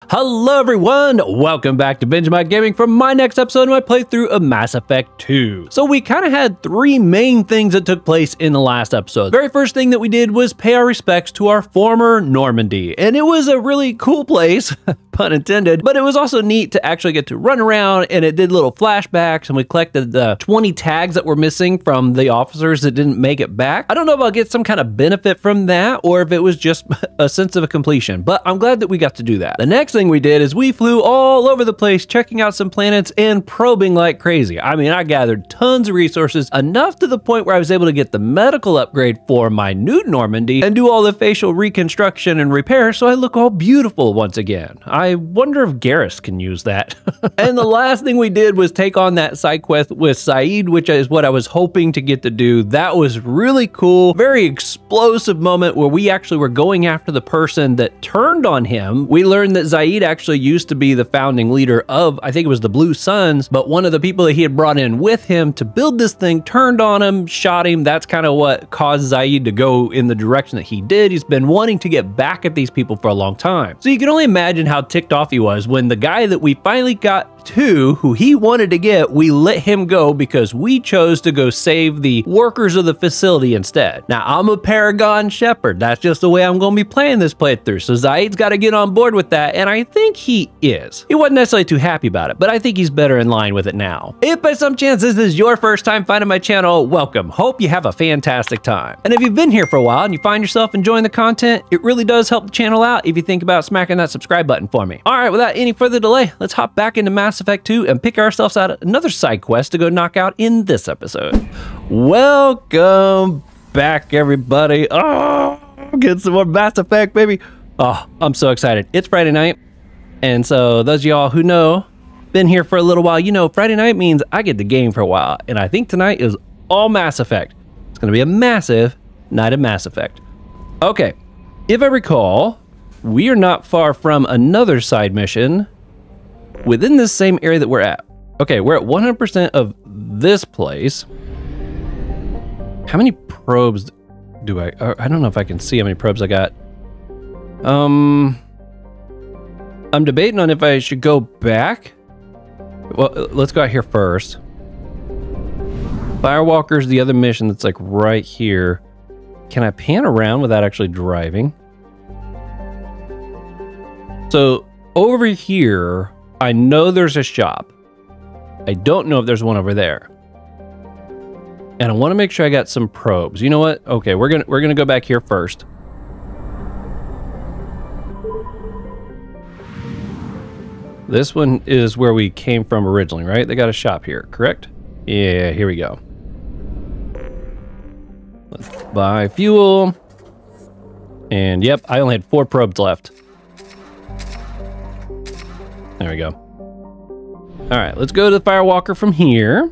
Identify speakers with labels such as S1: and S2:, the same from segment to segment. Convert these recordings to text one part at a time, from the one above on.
S1: Hello everyone, welcome back to Benjamight Gaming for my next episode of my playthrough of Mass Effect 2. So we kind of had three main things that took place in the last episode. The very first thing that we did was pay our respects to our former Normandy, and it was a really cool place, pun intended, but it was also neat to actually get to run around, and it did little flashbacks, and we collected the 20 tags that were missing from the officers that didn't make it back. I don't know if I'll get some kind of benefit from that, or if it was just a sense of completion, but I'm glad that we got to do that. The next thing we did is we flew all over the place, checking out some planets and probing like crazy. I mean, I gathered tons of resources, enough to the point where I was able to get the medical upgrade for my new Normandy and do all the facial reconstruction and repair so I look all beautiful once again. I wonder if Garrus can use that. And the last thing we did was take on that side quest with Saeed, which is what I was hoping to get to do. That was really cool, very explosive moment where we actually were going after the person that turned on him. We learned that Saeed actually used to be the founding leader of, I think it was the Blue Suns, but one of the people that he had brought in with him to build this thing turned on him, shot him. That's kind of what caused Saeed to go in the direction that he did. He's been wanting to get back at these people for a long time. So you can only imagine how ticked off he was when the guy that we finally got to, who he wanted to get, we let him go because we chose to go save the workers of the facility instead. Now, I'm a Paragon Shepherd. That's just the way I'm going to be playing this playthrough. So Saeed's got to get on board with that, and I think he is. He wasn't necessarily too happy about it, but I think he's better in line with it now. If by some chance this is your first time finding my channel, welcome. Hope you have a fantastic time. And if you've been here for a while and you find yourself enjoying the content, it really does help the channel out if you think about smacking that subscribe button for me. All right, without any further delay, let's hop back into Mass Effect 2 and pick ourselves out another side quest to go knock out in this episode. Welcome back, everybody. Oh, get some more Mass Effect, baby. Oh, I'm so excited. It's Friday night. And so those of y'all who know, been here for a little while, you know Friday night means I get the game for a while. And I think tonight is all Mass Effect. It's going to be a massive night of Mass Effect. Okay, if I recall, we are not far from another side mission within this same area that we're at. Okay, we're at 100% of this place. How many probes do I don't know if I can see how many probes I got. I'm debating on if I should go back. Well, let's go out here first. Firewalker's the other mission that's like right here. Can I pan around without actually driving? So over here, I know there's a shop. I don't know if there's one over there. And I want to make sure I got some probes. You know what? Okay, we're gonna go back here first. This one is where we came from originally, right? They got a shop here, correct? Yeah, here we go. Let's buy fuel. And yep, I only had 4 probes left. There we go. All right, let's go to the Firewalker from here.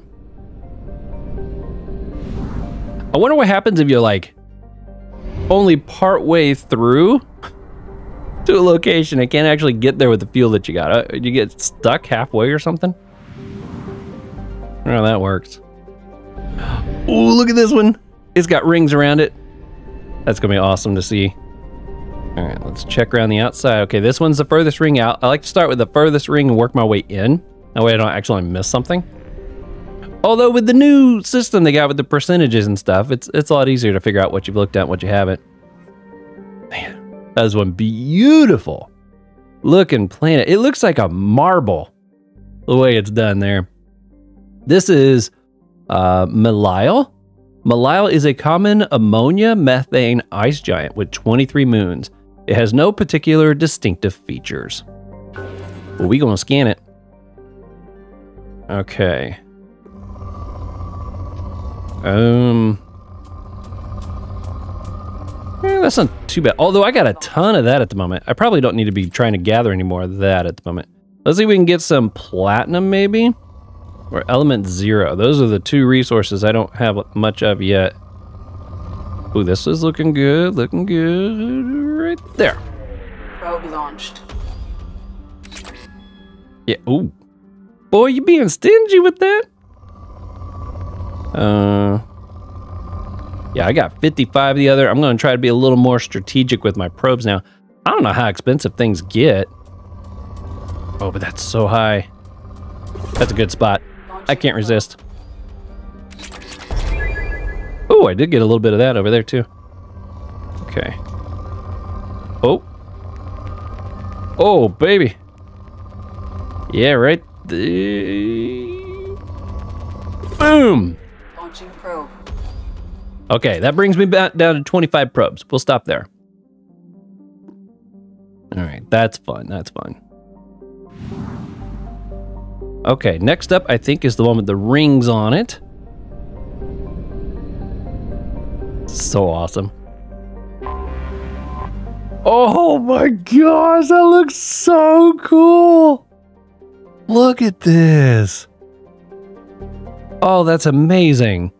S1: I wonder what happens if you're like only part way through to a location and can't actually get there with the fuel that you got. You get stuck halfway or something? I don't know how that works. Ooh, look at this one. It's got rings around it. That's gonna be awesome to see. All right, let's check around the outside. Okay, this one's the furthest ring out. I like to start with the furthest ring and work my way in. That way I don't actually miss something. Although with the new system they got with the percentages and stuff, it's a lot easier to figure out what you've looked at and what you haven't. Man, that is one beautiful looking planet. It looks like a marble the way it's done there. This is Malile. Malile is a common ammonia methane ice giant with 23 moons. It has no particular distinctive features. Well, we gonna scan it. Okay. That's not too bad. Although I got a ton of that at the moment. I probably don't need to be trying to gather any more of that at the moment. Let's see if we can get some platinum maybe. Or element 0. Those are the 2 resources I don't have much of yet. Ooh, this is looking good. Looking good right there.
S2: Probe launched.
S1: Yeah, ooh. Boy, you being stingy with that? Yeah, I got 55 of the other. I'm going to try to be a little more strategic with my probes now. I don't know how expensive things get. Oh, but that's so high. That's a good spot. I can't resist. Oh, I did get a little bit of that over there too. Okay. Oh. Oh, baby. Yeah, right. Boom.
S2: Launching probe.
S1: Okay, that brings me back down to 25 probes. We'll stop there. All right, that's fun. That's fun. Okay, next up, I think, is the one with the rings on it. So awesome. Oh my gosh, that looks so cool. Look at this. Oh, that's amazing.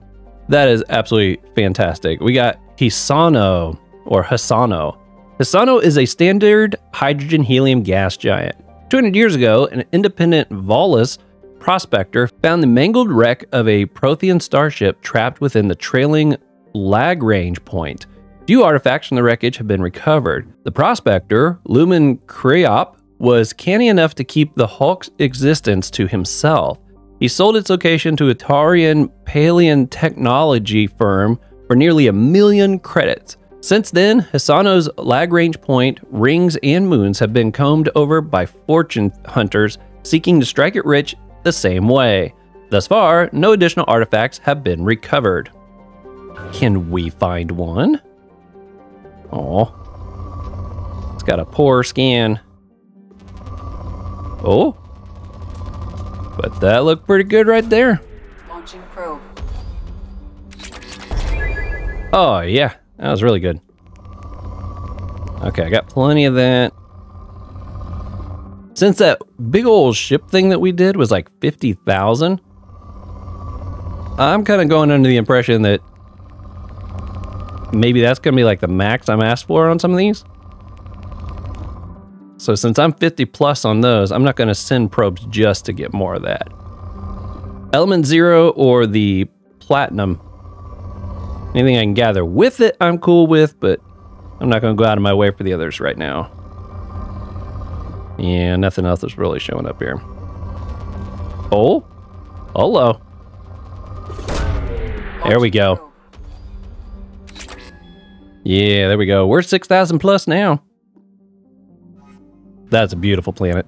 S1: That is absolutely fantastic. We got Hisano, or Hisano. Hisano is a standard hydrogen helium gas giant. 200 years ago, an independent Volus prospector found the mangled wreck of a Prothean starship trapped within the trailing Lagrange point. Few artifacts from the wreckage have been recovered. The prospector, Lumen Creop, was canny enough to keep the Hulk's existence to himself. He sold its location to a Tarian paleontechnology firm for nearly 1 million credits. Since then, Hisano's Lagrange point, rings, and moons have been combed over by fortune hunters seeking to strike it rich the same way. Thus far, no additional artifacts have been recovered. Can we find one? Oh, it's got a poor scan. Oh, but that looked pretty good right there.
S2: Launching probe.
S1: Oh yeah, that was really good. Okay, I got plenty of that. Since that big old ship thing that we did was like 50,000, I'm kind of going under the impression that maybe that's gonna be like the max I'm asked for on some of these. So since I'm 50 plus on those, I'm not gonna send probes just to get more of that. Element 0 or the platinum. Anything I can gather with it, I'm cool with, but I'm not gonna go out of my way for the others right now. Yeah, nothing else is really showing up here. Oh, hello. There we go. Yeah, there we go. We're 6,000 plus now. That's a beautiful planet.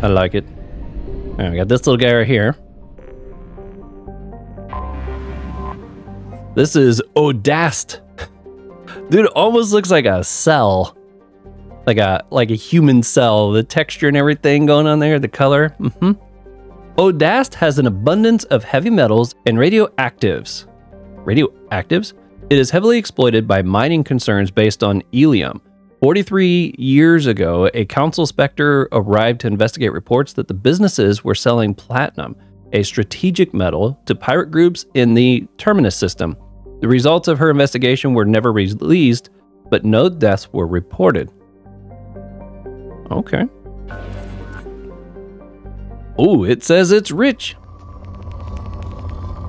S1: I like it. All right, we got this little guy right here. This is Odast. Dude, it almost looks like a cell. Like a human cell. The texture and everything going on there, the color. Odast has an abundance of heavy metals and radioactives. Radioactives? It is heavily exploited by mining concerns based on helium. 43 years ago, a council specter arrived to investigate reports that the businesses were selling platinum, a strategic metal, to pirate groups in the Terminus system. The results of her investigation were never released, but no deaths were reported. Okay. Oh, it says it's rich.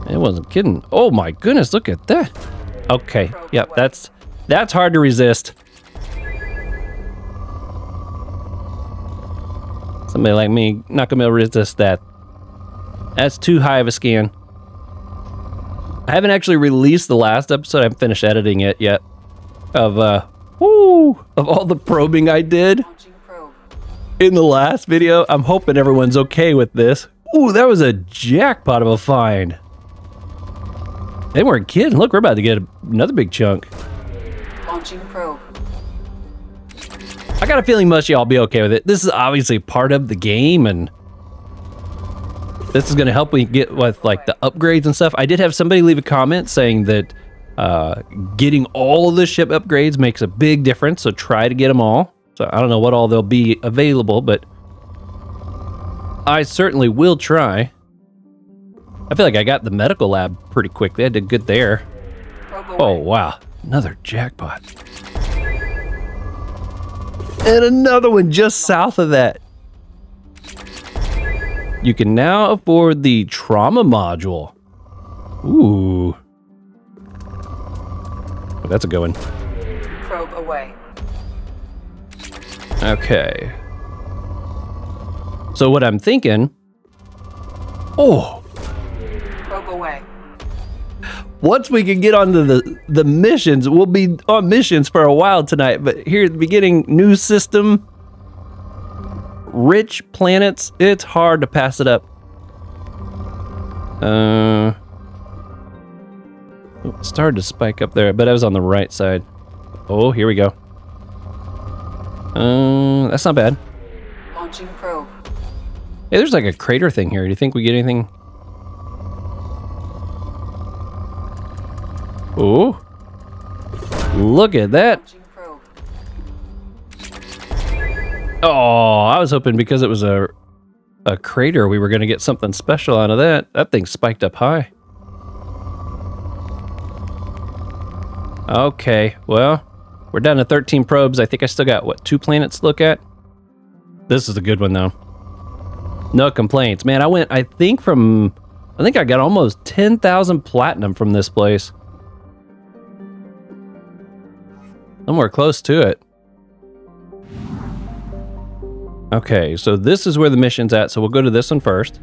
S1: It wasn't kidding. Oh my goodness, look at that. Okay, yep, that's hard to resist. Somebody like me not gonna be able to resist that. That's too high of a scan. I haven't actually released the last episode. I haven't finished editing it yet. Of all the probing I did in the last video. I'm hoping everyone's okay with this. Ooh, that was a jackpot of a find. They weren't kidding. Look, we're about to get another big chunk.
S2: Launching probe.
S1: I got a feeling most of y'all be okay with it. This is obviously part of the game, and this is going to help me get with like the upgrades and stuff. I did have somebody leave a comment saying that getting all of the ship upgrades makes a big difference, so try to get them all. So I don't know what all they'll be available, but I certainly will try. I feel like I got the medical lab pretty quickly. I did good there. Oh, wow. Another jackpot. And another one just south of that. You can now afford the trauma module. Ooh. Oh, that's a good one.
S2: Probe away.
S1: Okay. So what I'm thinking... Oh!
S2: Probe away.
S1: Once we can get onto the missions, we'll be on missions for a while tonight, but here at the beginning, new system, rich planets, it's hard to pass it up. It started to spike up there, but I was on the right side. Oh, here we go. That's not bad.
S2: Launching probe.
S1: Hey, there's like a crater thing here. Do you think we get anything? Oh, look at that.
S2: Launching probe.
S1: Oh, I was hoping because it was a crater, we were going to get something special out of that. That thing spiked up high. Okay, well, we're down to 13 probes. I think I still got, what, 2 planets to look at? This is a good one, though. No complaints. Man, I think I got almost 10,000 platinum from this place. Somewhere close to it. Okay, so this is where the mission's at, so we'll go to this one first.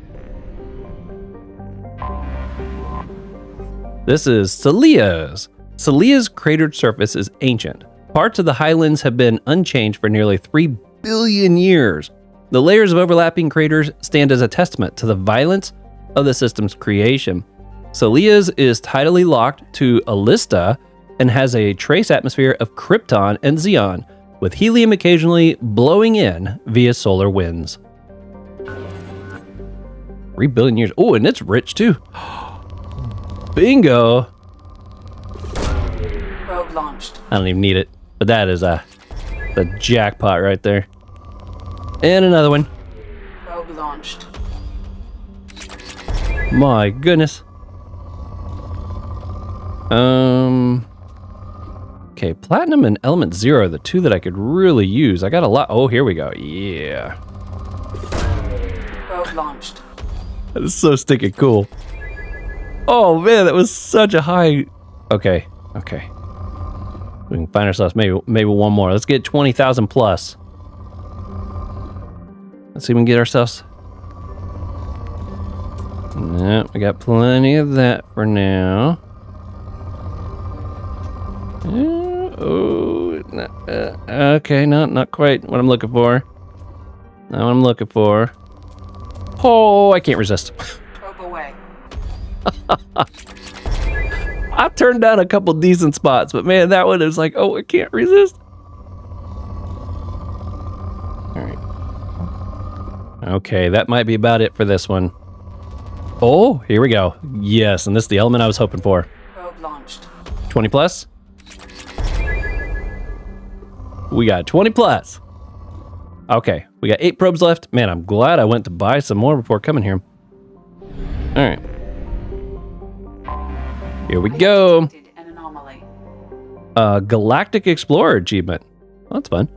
S1: This is Celia's. Celia's cratered surface is ancient. Parts of the highlands have been unchanged for nearly 3 billion years. The layers of overlapping craters stand as a testament to the violence of the system's creation. Celia's is tidally locked to Alista and has a trace atmosphere of krypton and xenon, with helium occasionally blowing in via solar winds. 3 billion years. Oh, and it's rich too. Bingo.
S2: Probe launched.
S1: I don't even need it, but that is the jackpot right there. And another one.
S2: Probe launched.
S1: My goodness. Okay, platinum and element 0 are the 2 that I could really use. I got a lot. Oh, here we go. Yeah.
S2: Probe launched.
S1: That is so stinking cool. Oh man, that was such a high. Okay. We can find ourselves maybe one more. Let's get 20,000 plus. Let's see if we can get ourselves. No, we got plenty of that for now. Okay, not quite what I'm looking for. Not what I'm looking for. Oh, I can't resist.
S2: Probe away.
S1: I turned down a couple decent spots, but man, that one is like, oh, I can't resist. All right. Okay, that might be about it for this one. Oh, here we go. Yes, and this is the element I was hoping for.
S2: Probe launched.
S1: 20 plus. We got 20 plus. Okay, we got 8 probes left. Man, I'm glad I went to buy some more before coming here. All right. Here we go.
S2: An anomaly.
S1: Galactic Explorer achievement. Oh, that's fun.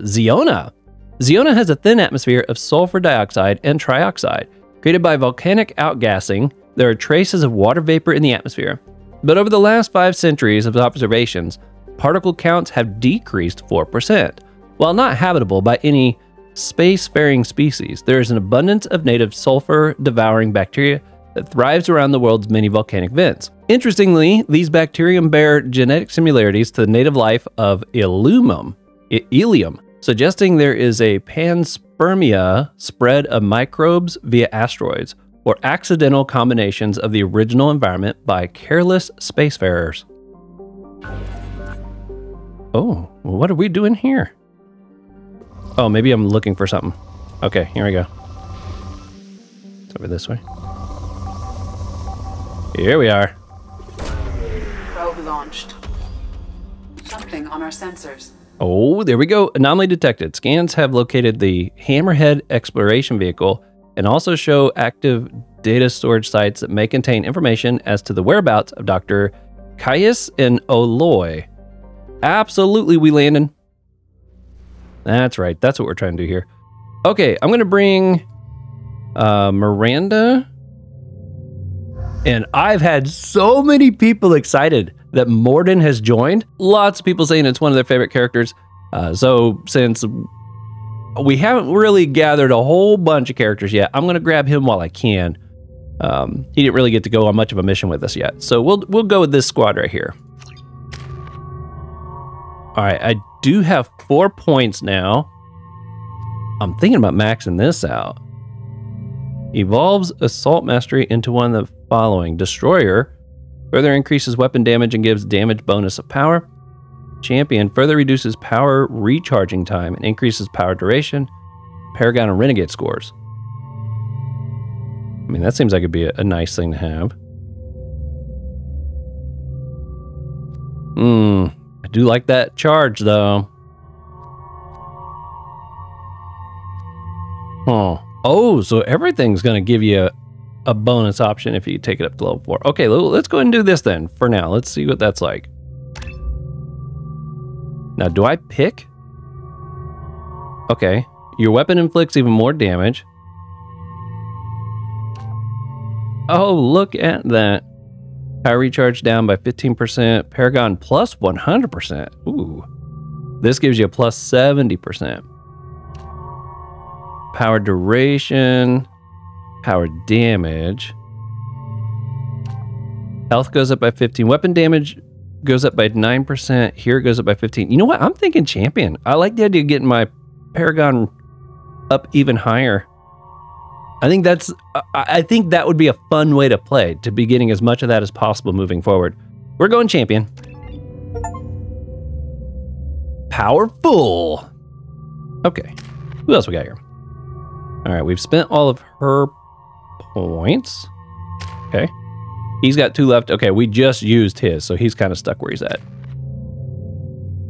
S1: Zeona. Zeona has a thin atmosphere of sulfur dioxide and trioxide. Created by volcanic outgassing, there are traces of water vapor in the atmosphere. But over the last 5 centuries of observations, particle counts have decreased 4%. While not habitable by any spacefaring species, there is an abundance of native sulfur-devouring bacteria that thrives around the world's many volcanic vents. Interestingly, these bacterium bear genetic similarities to the native life of Ilium, suggesting there is a panspermia spread of microbes via asteroids, or accidental combinations of the original environment by careless spacefarers. Oh, well, what are we doing here? Oh, maybe I'm looking for something. Okay, here we go. It's over this way. Here we are.
S2: Probe launched. Something on our sensors.
S1: Oh, there we go. Anomaly detected. Scans have located the Hammerhead exploration vehicle and also show active data storage sites that may contain information as to the whereabouts of Dr. Caius and Oloy. Absolutely, we landed. That's right. That's what we're trying to do here. Okay, I'm going to bring Miranda. And I've had so many people excited that Morden has joined. Lots of people saying it's one of their favorite characters. So since we haven't really gathered a whole bunch of characters yet. I'm going to grab him while I can. He didn't really get to go on much of a mission with us yet. So we'll go with this squad right here. All right, I do have 4 points now. I'm thinking about maxing this out. Evolves Assault Mastery into one of the following. Destroyer further increases weapon damage and gives damage bonus of power. Champion further reduces power recharging time and increases power duration. Paragon and Renegade scores. I mean, that seems like it'd be a nice thing to have. I do like that charge, though. Oh, so everything's going to give you a bonus option if you take it up to level 4. Okay, let's go ahead and do this then for now. Let's see what that's like. Now, do I pick? Okay. Your weapon inflicts even more damage. Oh, look at that. Power recharge down by 15%. Paragon plus 100%. Ooh. This gives you a plus 70%. Power duration. Power damage. Health goes up by 15. Weapon damage goes up by 9%. Here it goes up by 15. You know what? I'm thinking champion. I like the idea of getting my Paragon up even higher. I think that would be a fun way to play, to be getting as much of that as possible moving forward. We're going champion. Powerful. Okay. Who else we got here? All right, we've spent all of her points. Okay. He's got 2 left. Okay, we just used his, so he's kind of stuck where he's at.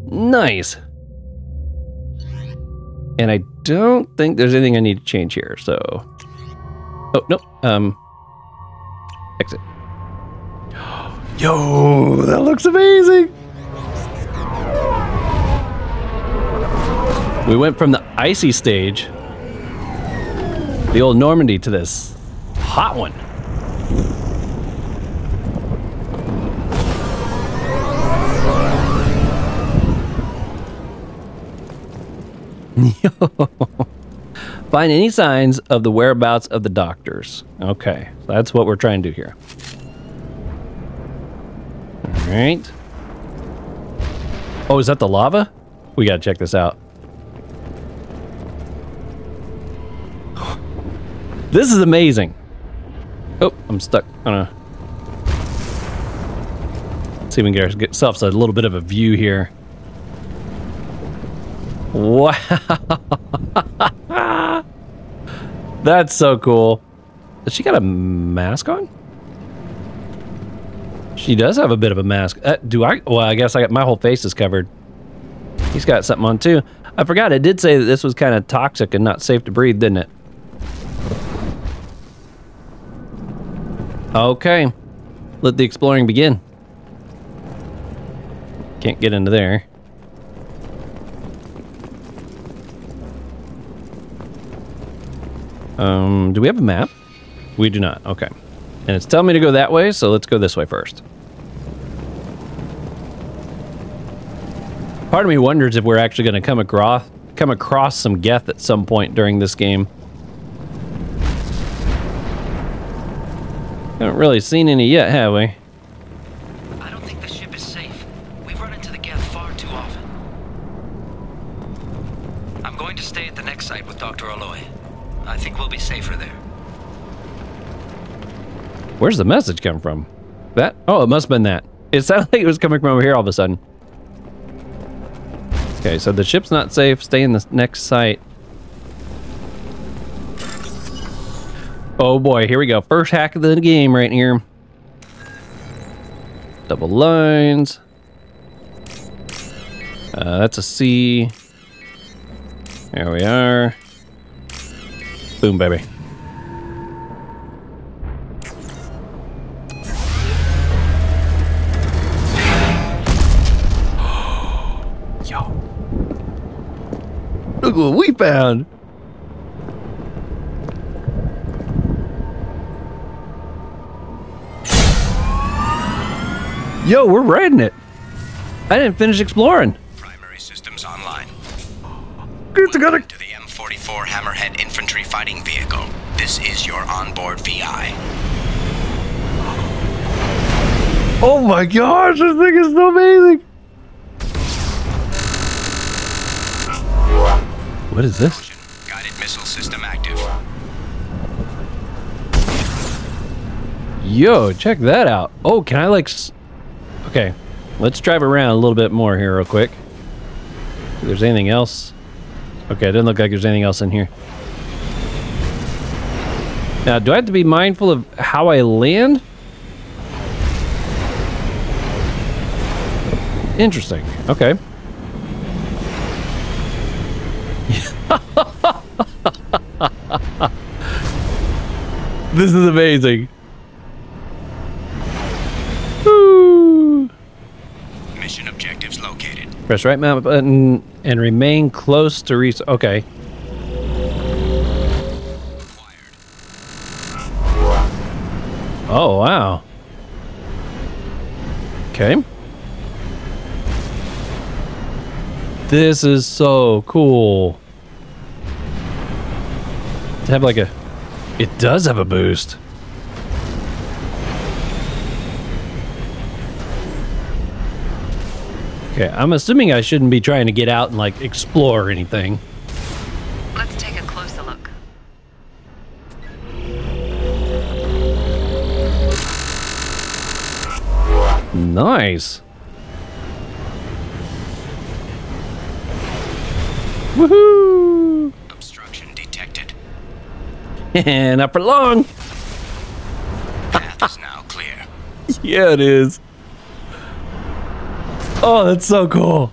S1: Nice. And I don't think there's anything I need to change here, so... Oh, nope. Exit. Yo, that looks amazing. We went from the icy stage, the old Normandy, to this hot one. Find any signs of the whereabouts of the doctors. Okay, so that's what we're trying to do here. All right. Oh, is that the lava? We gotta check this out. This is amazing. Oh, I'm stuck on a... Let's see if we can get ourselves a little bit of a view here. Wow. That's so cool. Has she got a mask on? She does have a bit of a mask. Do I? Well, I guess my whole face is covered. He's got something on too. I forgot, it did say that this was kind of toxic and not safe to breathe, didn't it? Okay. Let the exploring begin. Can't get into there. Do we have a map? We do not. Okay. And it's telling me to go that way, so let's go this way first. Part of me wonders if we're actually going to come across some Geth at some point during this game. Haven't really seen any yet, have we?
S3: I don't think the ship is safe. We've run into the Geth far too often. I'm going to stay at the next site with Dr. Aloy. I think we'll be safer there.
S1: Where's the message come from? That? Oh, it must have been that. It sounded like it was coming from over here all of a sudden. Okay, so the ship's not safe. Stay in the next site. Oh boy, here we go. First hack of the game right here. Double lines. That's a C. There we are. Boom, baby. Yo. Look what we found. Yo, we're riding it. I didn't finish exploring.
S3: Primary systems online.
S1: It's got
S3: to the M4.
S4: T-44 Hammerhead infantry fighting vehicle. This is your onboard VI.
S1: Oh my gosh, this thing is so amazing. What is this?
S4: Guided missile system active.
S1: Yo, check that out. Oh, can I like... Okay, let's drive around a little bit more here real quick. If there's anything else. Okay, it doesn't look like there's anything else in here. Now, do I have to be mindful of how I land? Interesting. Okay. This is amazing. Woo.
S4: Mission objectives located.
S1: Press right mouse button and remain close to okay. Oh, wow. Okay. This is so cool. To have like a... It does have a boost. Okay, I'm assuming I shouldn't be trying to get out and like explore or anything.
S2: Let's take a closer look.
S1: Nice. Woohoo!
S4: Obstruction detected.
S1: Not for long.
S4: Path is now clear.
S1: Yeah, it is. Oh, that's so cool.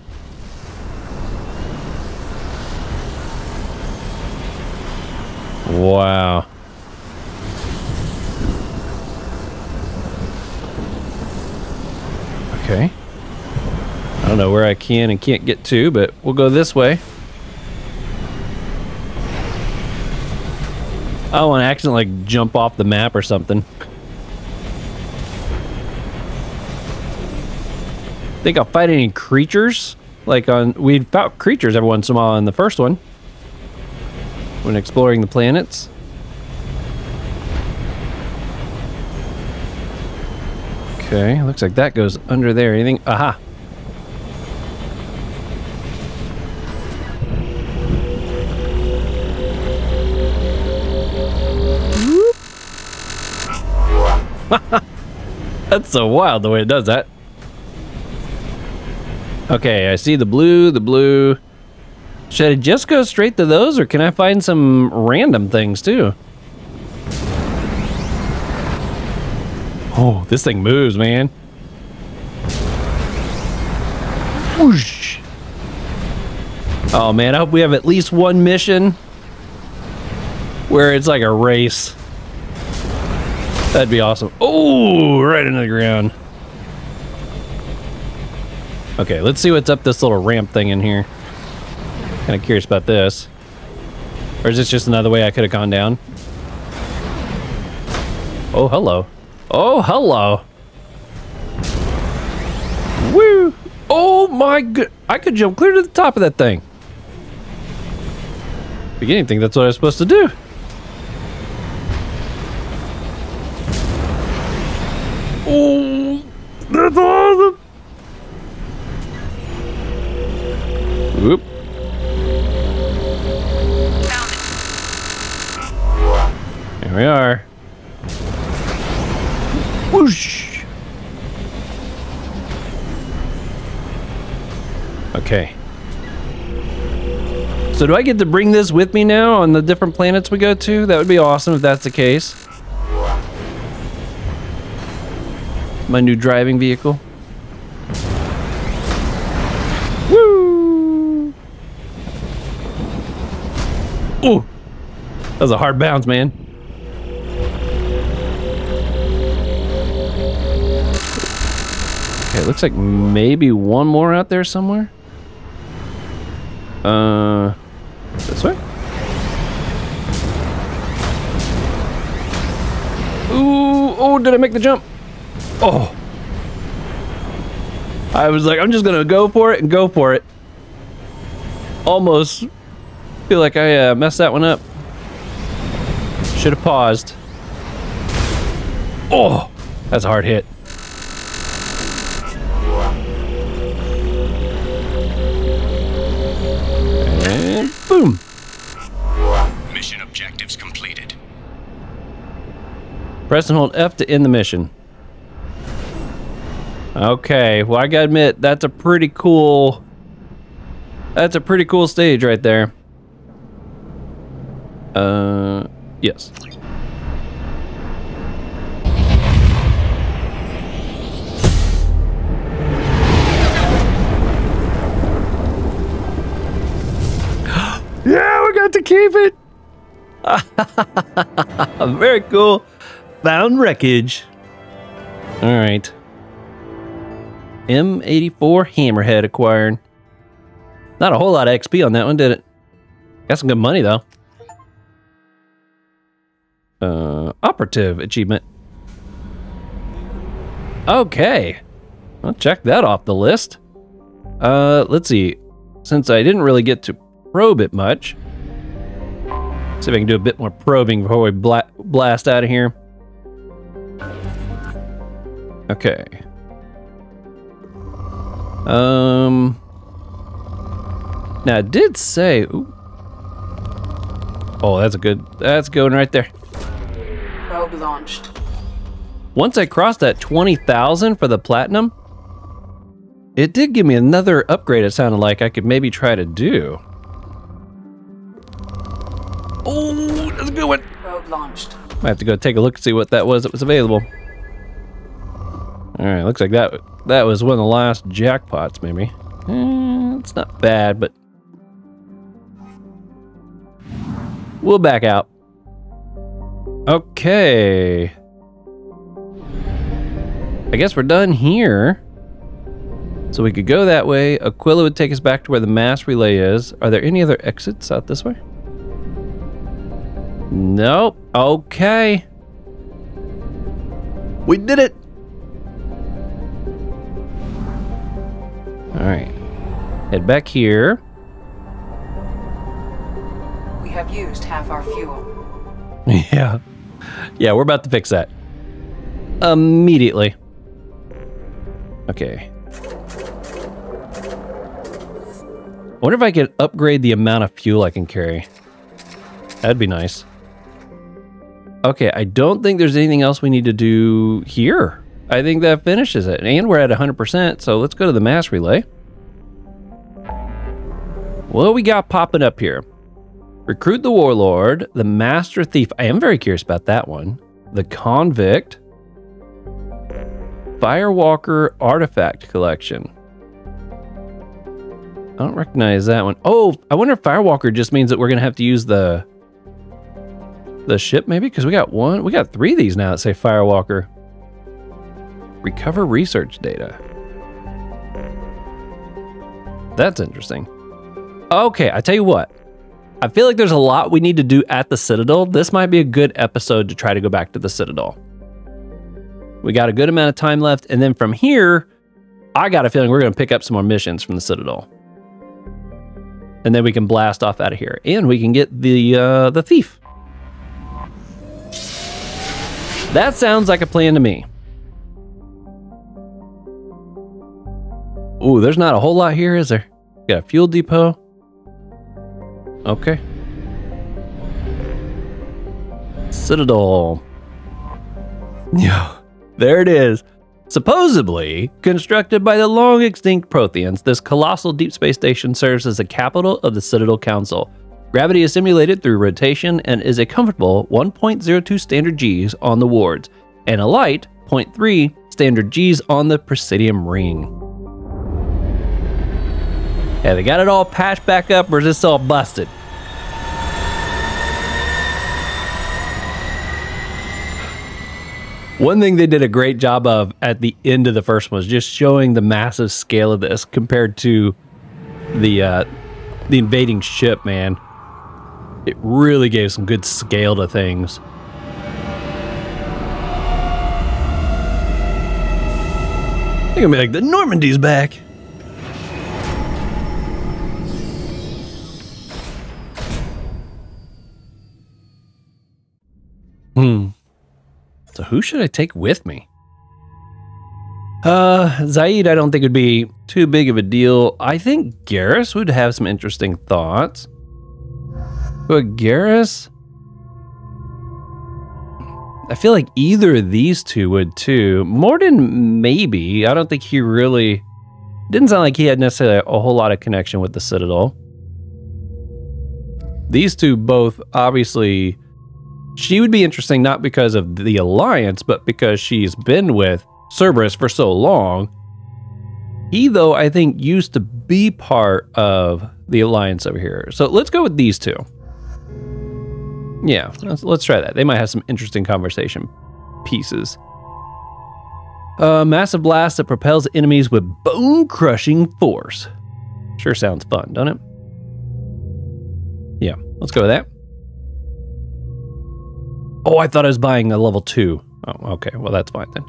S1: Wow. Okay. I don't know where I can and can't get to, but we'll go this way. I don't want to accidentally like jump off the map or something. Think I'll fight any creatures? Like we fought creatures every once in a while in the first one. When exploring the planets. Okay, looks like that goes under there. Anything? Aha! That's so wild the way it does that. Okay, I see the blue. Should I just go straight to those, or can I find some random things too? Oh, this thing moves, man. Whoosh. Oh man, I hope we have at least one mission where it's like a race. That'd be awesome. Oh, right into the ground. Okay, let's see what's up this little ramp thing in here. Kind of curious about this. Or is this just another way I could have gone down? Oh, hello. Oh, hello. Woo! Oh my god! I could jump clear to the top of that thing. Beginning to think that's what I was supposed to do. Oh, that's awesome! Whoop. Here we are. Whoosh! Okay. So do I get to bring this with me now on the different planets we go to? That would be awesome if that's the case. My new driving vehicle. Woo! Ooh! That was a hard bounce, man. Okay, it looks like maybe one more out there somewhere. This way? Ooh, oh, did I make the jump? Oh. I was like, I'm just gonna go for it and go for it. Almost feel like I messed that one up. Should have paused. Oh, that's a hard hit. And boom.
S4: Mission objectives completed.
S1: Press and hold F to end the mission. Okay, well, I gotta admit, that's a pretty cool stage right there. Yes. Yeah, we got to keep it. Very cool. Found wreckage. All right. M84 Hammerhead acquired. Not a whole lot of XP on that one, did it? Got some good money, though. Operative achievement. Okay. I'll check that off the list. Let's see. Since I didn't really get to probe it much, see if I can do a bit more probing before we blast out of here. Okay. Now it did say, ooh. Oh, that's going right there.
S2: Probe launched.
S1: Once I crossed that 20,000 for the platinum, it did give me another upgrade. It sounded like I could maybe try to do. Oh, that's a good one.
S2: Probe launched.
S1: I have to go take a look and see what that was available. All right, looks like that was one of the last jackpots, maybe. It's not bad, but we'll back out. Okay. I guess we're done here. So we could go that way. Aquila would take us back to where the mass relay is. Are there any other exits out this way? Nope. Okay. We did it. All right. Head back here.
S2: We have used half our fuel.
S1: Yeah. Yeah, we're about to fix that. Immediately. Okay. I wonder if I could upgrade the amount of fuel I can carry. That'd be nice. Okay, I don't think there's anything else we need to do here. I think that finishes it. And we're at 100%, so let's go to the mass relay. What we got popping up here? Recruit the Warlord, the Master Thief. I am very curious about that one. The Convict. Firewalker Artifact Collection. I don't recognize that one. Oh, I wonder if Firewalker just means that we're going to have to use the ship, maybe? Because we got 3 of these now that say Firewalker. Recover research data. That's interesting. Okay, I tell you what. I feel like there's a lot we need to do at the Citadel. This might be a good episode to try to go back to the Citadel. We got a good amount of time left, and then from here, I got a feeling we're going to pick up some more missions from the Citadel. And then we can blast off out of here. And we can get the thief. That sounds like a plan to me. Ooh, there's not a whole lot here, is there? Got a fuel depot. Okay. Citadel. Yeah, there it is. Supposedly constructed by the long extinct Protheans, this colossal deep space station serves as the capital of the Citadel Council. Gravity is simulated through rotation and is a comfortable 1.02 standard Gs on the wards, and a light 0.3 standard Gs on the Presidium ring. Yeah, they got it all patched back up, or is this all busted? One thing they did a great job of at the end of the first one was just showing the massive scale of this compared to the invading ship, man. It really gave some good scale to things. I think I'm like, the Normandy's back. So who should I take with me? Zaid, I don't think would be too big of a deal. I think Garrus would have some interesting thoughts. But Garrus, I feel like either of these two would too. Morden, maybe. I don't think he really... Didn't sound like he had necessarily a whole lot of connection with the Citadel. These two both, obviously... She would be interesting not because of the Alliance, but because she's been with Cerberus for so long. He, though, I think used to be part of the Alliance over here. So let's go with these two. Yeah, let's try that. They might have some interesting conversation pieces. Massive blast that propels enemies with bone-crushing force. Sure sounds fun, don't it? Yeah, let's go with that. Oh, I thought I was buying a level 2. Oh, okay. Well, that's fine then.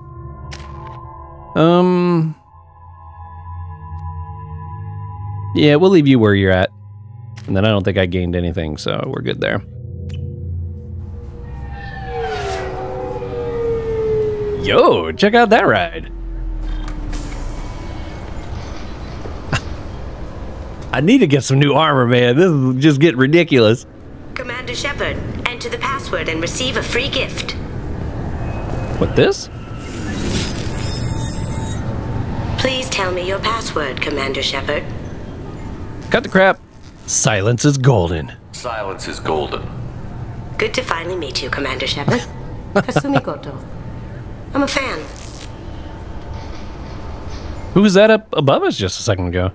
S1: Yeah, we'll leave you where you're at. And then I don't think I gained anything, so we're good there. Yo, check out that ride. I need to get some new armor, man. This is just getting ridiculous.
S5: Commander Shepard, enter the password and receive a free gift.
S1: What, this?
S5: Please tell me your password, Commander Shepard.
S1: Cut the crap. Silence is golden.
S6: Silence is golden.
S5: Good to finally meet you, Commander Shepard. Kasumi Goto. I'm a fan.
S1: Who was that up above us just a second ago?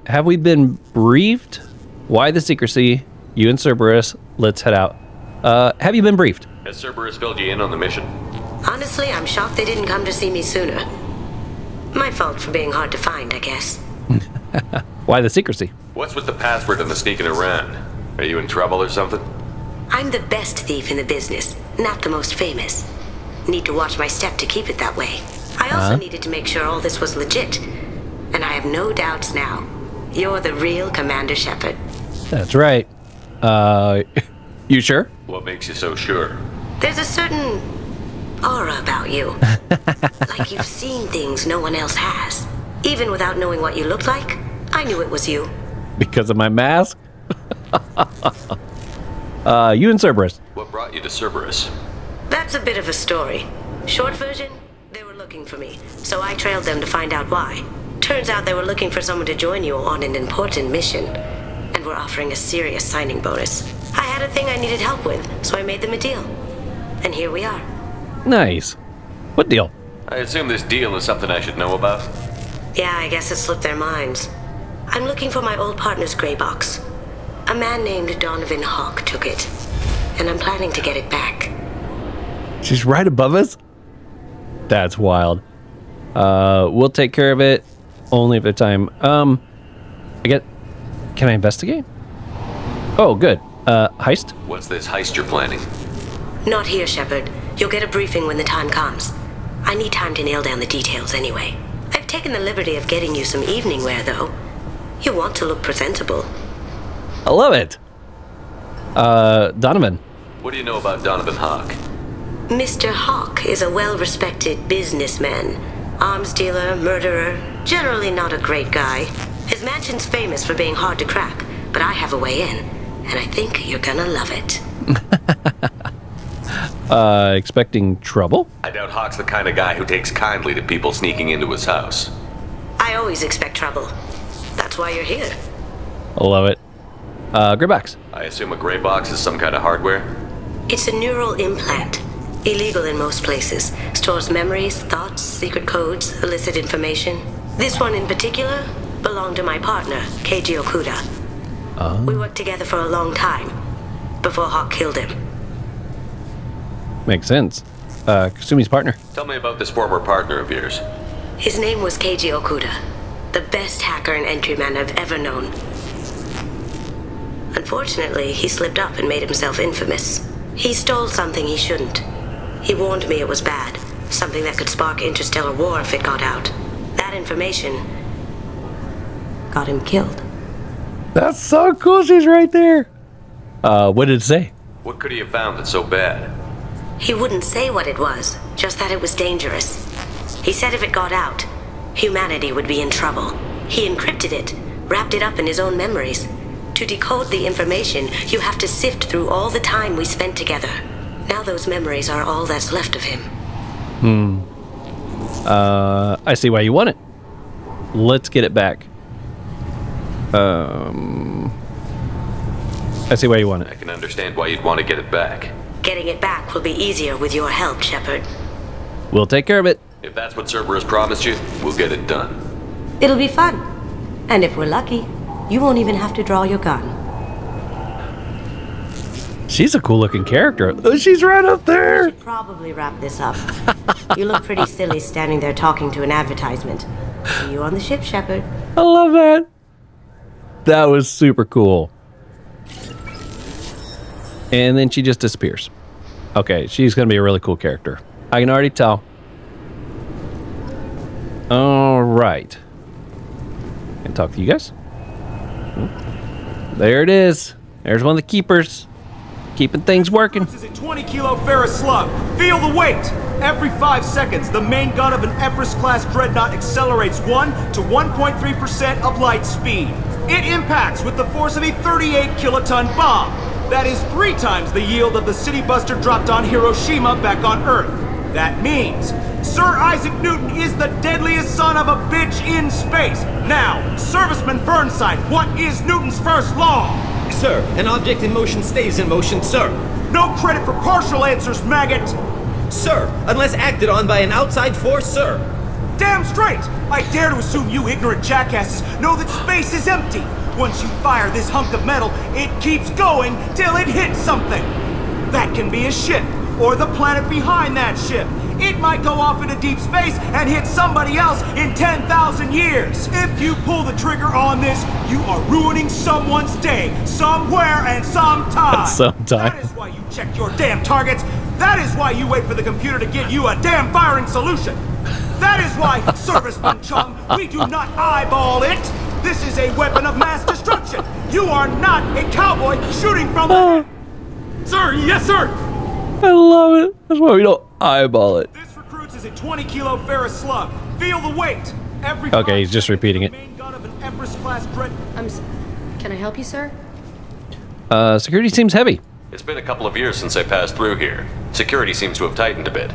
S1: Have we been briefed? Why the secrecy? You and Cerberus, let's head out. Have you been briefed?
S6: Has Cerberus filled you in on the mission?
S5: Honestly, I'm shocked they didn't come to see me sooner. My fault for being hard to find, I guess.
S1: Why the secrecy?
S6: What's with the password and the sneaking around? Are you in trouble or something?
S5: I'm the best thief in the business, not the most famous. Need to watch my step to keep it that way. I also needed to make sure all this was legit. And I have no doubts now. You're the real Commander Shepard.
S1: That's right. You sure?
S6: What makes you so sure?
S5: There's a certain aura about you. Like you've seen things no one else has. Even without knowing what you looked like, I knew it was you.
S1: Because of my mask? You and Cerberus.
S6: What brought you to Cerberus?
S5: That's a bit of a story. Short version, they were looking for me, so I trailed them to find out why. Turns out they were looking for someone to join you on an important mission, and were offering a serious signing bonus. I had a thing I needed help with, so I made them a deal. And here we are.
S1: Nice. What deal?
S6: I assume this deal is something I should know about.
S5: Yeah, I guess it slipped their minds. I'm looking for my old partner's gray box. A man named Donovan Hawk took it, and I'm planning to get it back.
S1: She's right above us? That's wild. We'll take care of it only if the time. Can I investigate? Oh, good. Heist?
S6: What's this heist you're planning?
S5: Not here, Shepard. You'll get a briefing when the time comes. I need time to nail down the details anyway. I've taken the liberty of getting you some evening wear, though. You want to look presentable.
S1: I love it. Donovan.
S6: What do you know about Donovan Hawk?
S5: Mr. Hawk is a well-respected businessman. Arms dealer, murderer, generally not a great guy. His mansion's famous for being hard to crack, but I have a way in, and I think you're gonna love it.
S1: Expecting trouble?
S6: I doubt Hawk's the kind of guy who takes kindly to people sneaking into his house.
S5: I always expect trouble. That's why you're here.
S1: I love it. Gray box.
S6: I assume a gray box is some kind of hardware?
S5: It's a neural implant. Illegal in most places. Stores memories, thoughts, secret codes, illicit information. This one in particular belonged to my partner, Keiji Okuda. We worked together for a long time, before Hawk killed him.
S1: Makes sense. Kasumi's partner.
S6: Tell me about this former partner of yours.
S5: His name was Keiji Okuda, the best hacker and entryman I've ever known. Unfortunately, he slipped up and made himself infamous. He stole something he shouldn't. He warned me it was bad, something that could spark interstellar war if it got out. That information got him killed.
S1: That's so cool. She's right there. What did it say?
S6: What could he have found that's so bad?
S5: He wouldn't say what it was, just that it was dangerous. He said if it got out, humanity would be in trouble. He encrypted it, wrapped it up in his own memories. To decode the information, you have to sift through all the time we spent together. Now those memories are all that's left of him.
S1: I see why you want it. Let's get it back. I see why you want
S6: I
S1: it.
S6: can understand why you'd want to get it back.
S5: Getting it back will be easier with your help, Shepard.
S1: We'll take care of it.
S6: If that's what Cerberus promised you, we'll get it done.
S5: It'll be fun. And if we're lucky, you won't even have to draw your gun.
S1: She's a cool looking character. Oh, she's right up there.
S5: Should probably wrap this up. You look pretty silly standing there talking to an advertisement. See you on the ship, Shepard.
S1: I love that. That was super cool. And then she just disappears. Okay, she's going to be a really cool character. I can already tell. All right. Can I talk to you guys? There it is. There's one of the keepers. Keeping things working.
S7: This is a 20-kilo ferrous slug. Feel the weight. Every 5 seconds, the main gun of an Everest-class dreadnought accelerates 1 to 1.3% of light speed. It impacts with the force of a 38-kiloton bomb. That is 3 times the yield of the city buster dropped on Hiroshima back on Earth. That means Sir Isaac Newton is the deadliest son of a bitch in space. Now, Serviceman Burnside, what is Newton's first law?
S8: Sir, an object in motion stays in motion, sir.
S7: No credit for partial answers, maggot.
S8: Sir, unless acted on by an outside force, sir.
S7: Damn straight! I dare to assume you ignorant jackasses know that space is empty. Once you fire this hunk of metal, it keeps going till it hits something. That can be a ship, or the planet behind that ship. It might go off into deep space and hit somebody else in 10,000 years. If you pull the trigger on this, you are ruining someone's day, somewhere and sometime.
S1: Sometime.
S7: That is why you check your damn targets. That is why you wait for the computer to give you a damn firing solution. That is why, Serviceman Chung, we do not eyeball it. This is a weapon of mass destruction. You are not a cowboy shooting from the... Sir, yes, sir.
S1: I love it. That's why we don't eyeball it.
S7: This recruits is a 20-kilo ferrous slug. Feel the weight. Every
S1: Okay, he's just repeating it.
S7: main gun of an Everest-class dread...
S9: Can I help you, sir?
S1: Security seems heavy.
S6: It's been a couple of years since I passed through here. Security seems to have tightened a bit.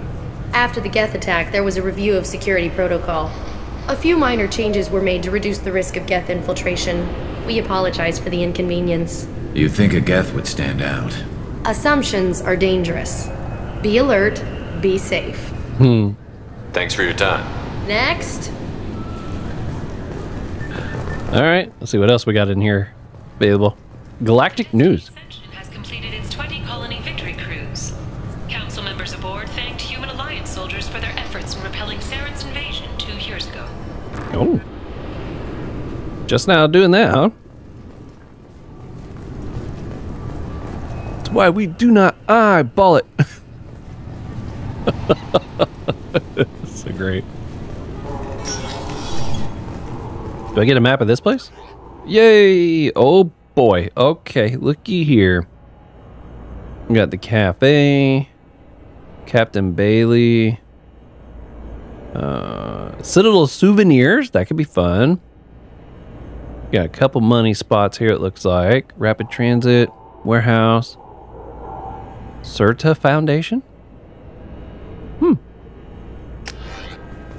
S9: After the Geth attack, there was a review of security protocol. A few minor changes were made to reduce the risk of Geth infiltration. We apologize for the inconvenience.
S10: You'd think a Geth would stand out.
S9: Assumptions are dangerous. Be alert, be safe.
S6: Thanks for your time.
S9: Next.
S1: All right, let's see what else we got in here available. Galactic news.
S11: Ascension has completed its 20-colony victory cruise. Council members aboard thanked Human Alliance soldiers for their efforts in repelling Saren's invasion 2 years ago.
S1: Oh. Just now doing that, huh? That's why we do not eyeball it. So great. Do I get a map of this place? Yay! Oh boy. Okay, looky here. We got the cafe, Captain Bailey, Citadel souvenirs. That could be fun. Got a couple money spots here. It looks like rapid transit, warehouse, Certa Foundation.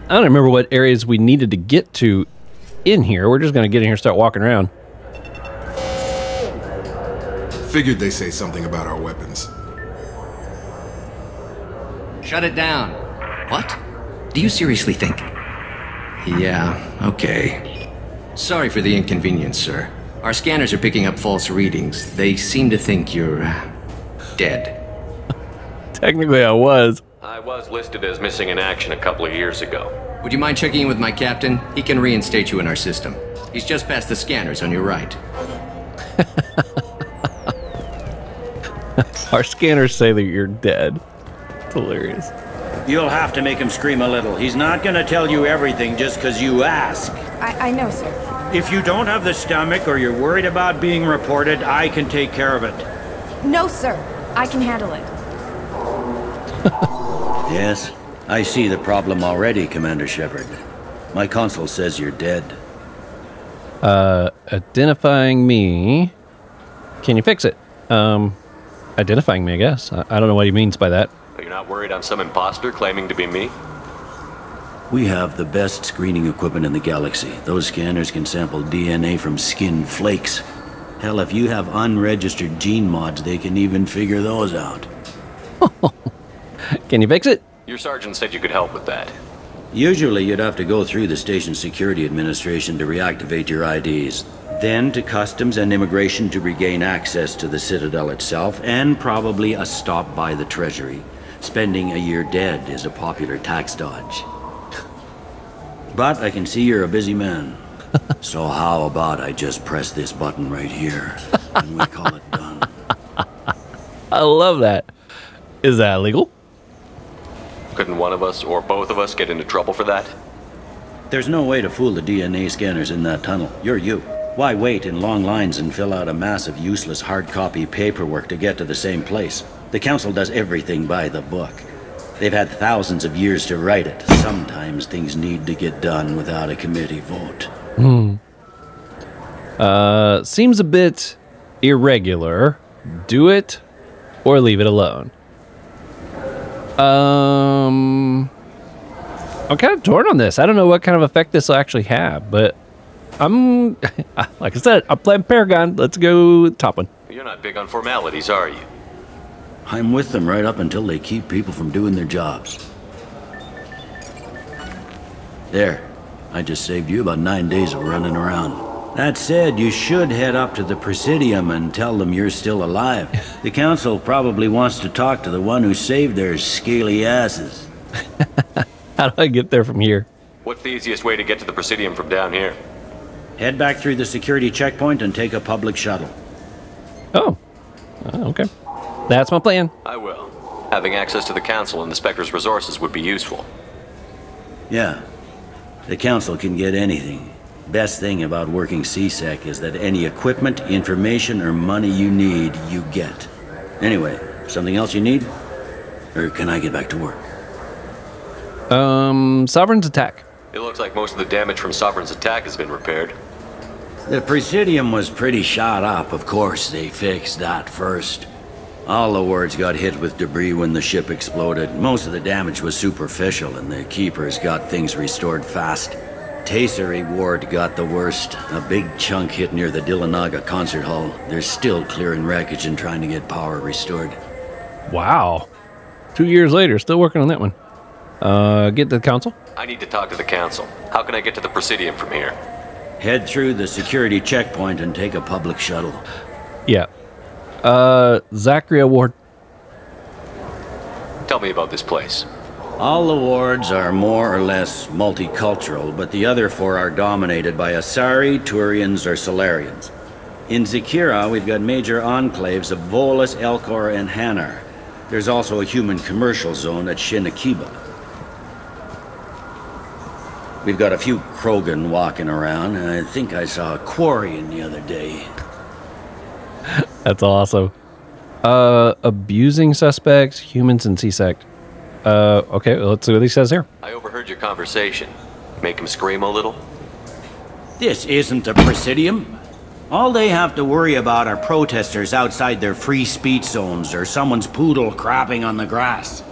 S1: I don't remember what areas we needed to get to in here. We're just gonna get in here and start walking around.
S12: Figured they say something about our weapons.
S3: Shut it down. What? Do you seriously think? Yeah, okay. Sorry for the inconvenience, sir. Our scanners are picking up false readings. They seem to think you're dead.
S1: Technically, I was.
S6: I was listed as missing in action a couple of years ago.
S3: Would you mind checking in with my captain? He can reinstate you in our system. He's just past the scanners on your right.
S1: Our scanners say that you're dead. It's hilarious.
S13: You'll have to make him scream a little. He's not gonna tell you everything just because you ask.
S9: I know, sir.
S13: If you don't have the stomach or you're worried about being reported, I can take care of it.
S9: No, sir.
S14: I can handle it.
S13: Yes, I see the problem already, Commander Shepard. My console says you're dead.
S1: Identifying me. Can you fix it? Identifying me, I guess. I don't know what he means by that.
S6: You're not worried I'm some imposter claiming to be me?
S13: We have the best screening equipment in the galaxy. Those scanners can sample DNA from skin flakes. Hell, if you have unregistered gene mods, they can even figure those out.
S1: Can you fix it?
S6: Your sergeant said you could help with that.
S13: Usually you'd have to go through the station security administration to reactivate your IDs. Then to customs and immigration to regain access to the Citadel itself, and probably a stop by the Treasury. Spending a year dead is a popular tax dodge. But I can see you're a busy man. So how about I just press this button right here, and we call it done.
S1: I love that. Is that illegal?
S6: Couldn't one of us or both of us get into trouble for that?
S13: There's no way to fool the DNA scanners in that tunnel. You're you. Why wait in long lines and fill out a massive useless hard copy paperwork to get to the same place? The Council does everything by the book. They've had thousands of years to write it. Sometimes things need to get done without a committee vote.
S1: Seems a bit irregular. Do it or leave it alone. I'm kind of torn on this. I don't know what kind of effect this will actually have, but I'm, like I said, I'm playing Paragon. Let's go top one.
S6: You're not big on formalities, are you?
S13: I'm with them right up until they keep people from doing their jobs. There. I just saved you about 9 days of running around. That said, you should head up to the Presidium and tell them you're still alive. The Council probably wants to talk to the one who saved their scaly asses.
S1: How do I get there from here?
S6: What's the easiest way to get to the Presidium from down here?
S13: Head back through the security checkpoint and take a public shuttle.
S1: Oh. Okay. That's my plan.
S6: I will. Having access to the Council and the Spectre's resources would be useful.
S13: Yeah. The Council can get anything. Best thing about working CSEC is that any equipment, information, or money you need, you get. Anyway, something else you need? Or can I get back to work?
S1: Sovereign's attack.
S6: It looks like most of the damage from Sovereign's attack has been repaired.
S13: The Presidium was pretty shot up. Of course, they fixed that first. All the wards got hit with debris when the ship exploded. Most of the damage was superficial, and the Keepers got things restored fast. Tasery Ward got the worst. A big chunk hit near the Dillanaga concert hall. They're still clearing wreckage and trying to get power restored.
S1: Wow. 2 years later, still working on that one. Get to the Council?
S6: I need to talk to the Council. How can I get to the Presidium from here?
S13: Head through the security checkpoint and take a public shuttle.
S1: Yeah. Zachary Ward.
S6: Tell me about this place.
S13: All the wards are more or less multicultural, but the other 4 are dominated by Asari, Turians, or Solarians. In Zakira, we've got major enclaves of Volus, Elcor, and Hanar. There's also a human commercial zone at Shinakiba. We've got a few Krogan walking around, and I think I saw a Quarian the other day.
S1: That's awesome. Abusing suspects, humans, and CSEC. Okay, well, let's see what he says here.
S6: I overheard your conversation. Make him scream a little?
S13: This isn't a Presidium. All they have to worry about are protesters outside their free speech zones or someone's poodle crapping on the grass.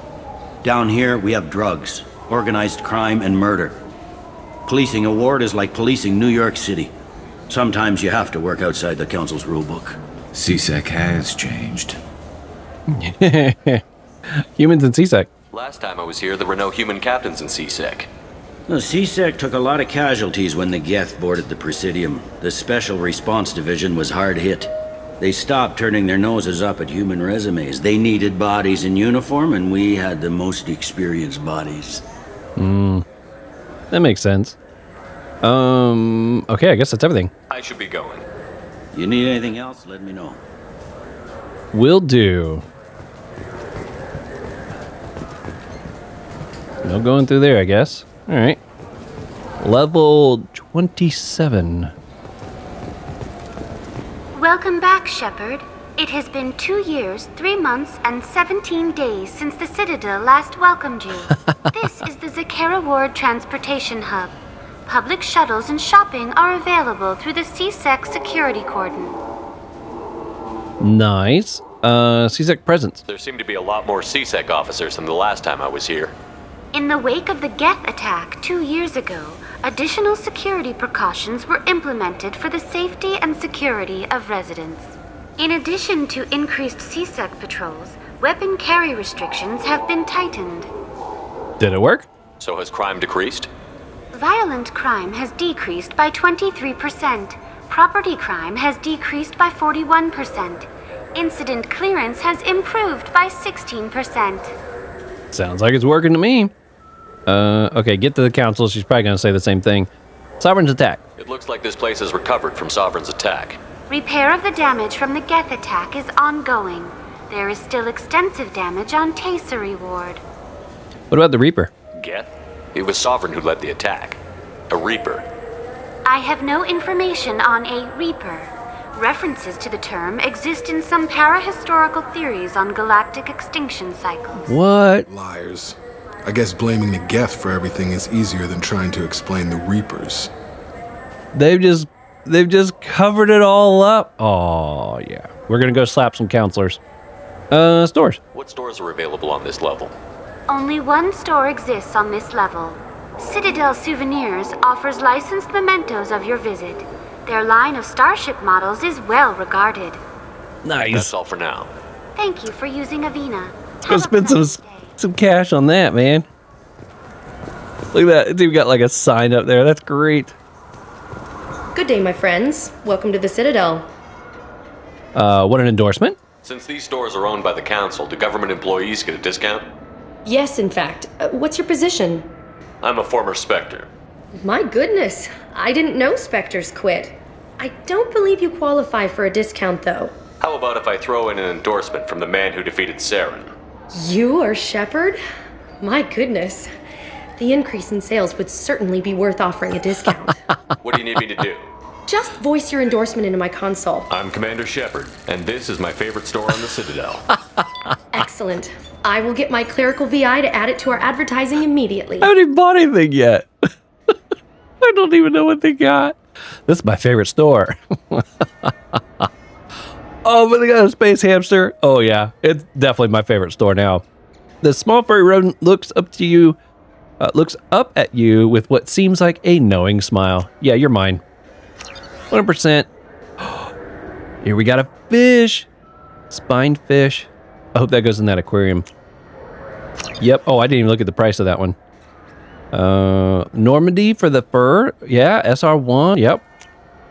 S13: Down here, we have drugs, organized crime, and murder. Policing a ward is like policing New York City. Sometimes you have to work outside the Council's rulebook.
S10: CSEC has changed.
S1: Humans and CSEC.
S6: Last time I was here, there were no human captains in CSEC.
S13: The CSEC took a lot of casualties when the Geth boarded the Presidium. The Special Response Division was hard hit. They stopped turning their noses up at human resumes. They needed bodies in uniform, and we had the most experienced bodies.
S1: That makes sense. Okay, I guess that's everything.
S6: I should be going.
S13: You need anything else, let me know.
S1: Will do. No going through there, I guess. All right. Level 27.
S15: Welcome back, Shepard.
S14: It has been 2 years, 3 months, and 17 days since the Citadel last welcomed you. This is the Zakera Ward Transportation Hub. Public shuttles and shopping are available through the CSEC security cordon.
S1: Nice. CSEC presence.
S6: There seem to be a lot more CSEC officers than the last time I was here.
S14: In the wake of the Geth attack 2 years ago, additional security precautions were implemented for the safety and security of residents. In addition to increased CSEC patrols, weapon carry restrictions have been tightened.
S1: Did it work?
S6: So has crime decreased?
S14: Violent crime has decreased by 23%. Property crime has decreased by 41%. Incident clearance has improved by 16%.
S1: Sounds like it's working to me. Okay, get to the council. She's probably going to say the same thing. Sovereign's attack.
S6: It looks like this place has recovered from Sovereign's attack.
S14: Repair of the damage from the Geth attack is ongoing. There is still extensive damage on Tasery Ward.
S1: What about the Reaper?
S6: Geth? It was Sovereign who led the attack. A Reaper.
S14: I have no information on a Reaper. References to the term exist in some parahistorical theories on galactic extinction cycles.
S1: What?
S12: Liars. I guess blaming the Geth for everything is easier than trying to explain the Reapers.
S1: They've just covered it all up. Oh, yeah. We're going to go slap some counselors. Stores.
S6: What stores are available on this level?
S14: Only one store exists on this level. Citadel Souvenirs offers licensed mementos of your visit. Their line of starship models is well regarded.
S1: Nice.
S6: That's all for now.
S14: Thank you for using Avina.
S1: Let's go spend some cash on that, man. Look at that. It's even got like a sign up there. That's great.
S9: Good day, my friends. Welcome to the Citadel.
S1: What an endorsement.
S6: Since these stores are owned by the council, do government employees get a discount?
S9: Yes, in fact. What's your position?
S6: I'm a former Spectre.
S9: My goodness. I didn't know Spectres quit. I don't believe you qualify for a discount, though.
S6: How about if I throw in an endorsement from the man who defeated Saren?
S9: You are Shepard? My goodness. The increase in sales would certainly be worth offering a discount.
S6: What do you need me to do?
S9: Just voice your endorsement into my console.
S6: I'm Commander Shepard, and this is my favorite store on the Citadel.
S9: Excellent. I will get my clerical VI to add it to our advertising immediately.
S1: I haven't even bought anything yet. I don't even know what they got. This is my favorite store. Oh, but they got a space hamster. Oh, yeah. It's definitely my favorite store now. The small furry rodent looks up at you with what seems like a knowing smile. Yeah, you're mine. 100%. Here we got a fish. Spined fish. I hope that goes in that aquarium. Yep. Oh, I didn't even look at the price of that one. Normandy for the fur. Yeah, SR1. Yep.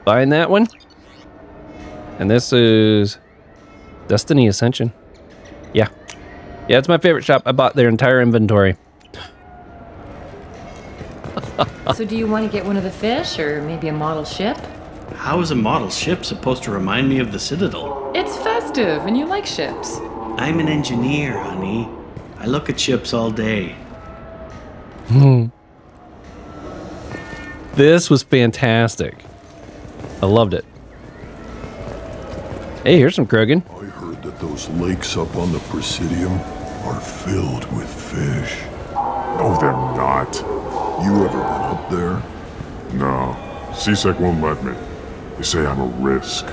S1: Buying that one. And this is Destiny Ascension. Yeah. Yeah, it's my favorite shop. I bought their entire inventory.
S15: So do you want to get one of the fish, or maybe a model ship?
S16: How is a model ship supposed to remind me of the Citadel?
S15: It's festive, and you like ships.
S16: I'm an engineer, honey. I look at ships all day.
S1: This was fantastic. I loved it. Hey, here's some Krogan.
S17: I heard that those lakes up on the Presidium are filled with fish.
S18: No, they're not.
S17: You ever been up there?
S18: No. CSEC won't let me. They say I'm a risk.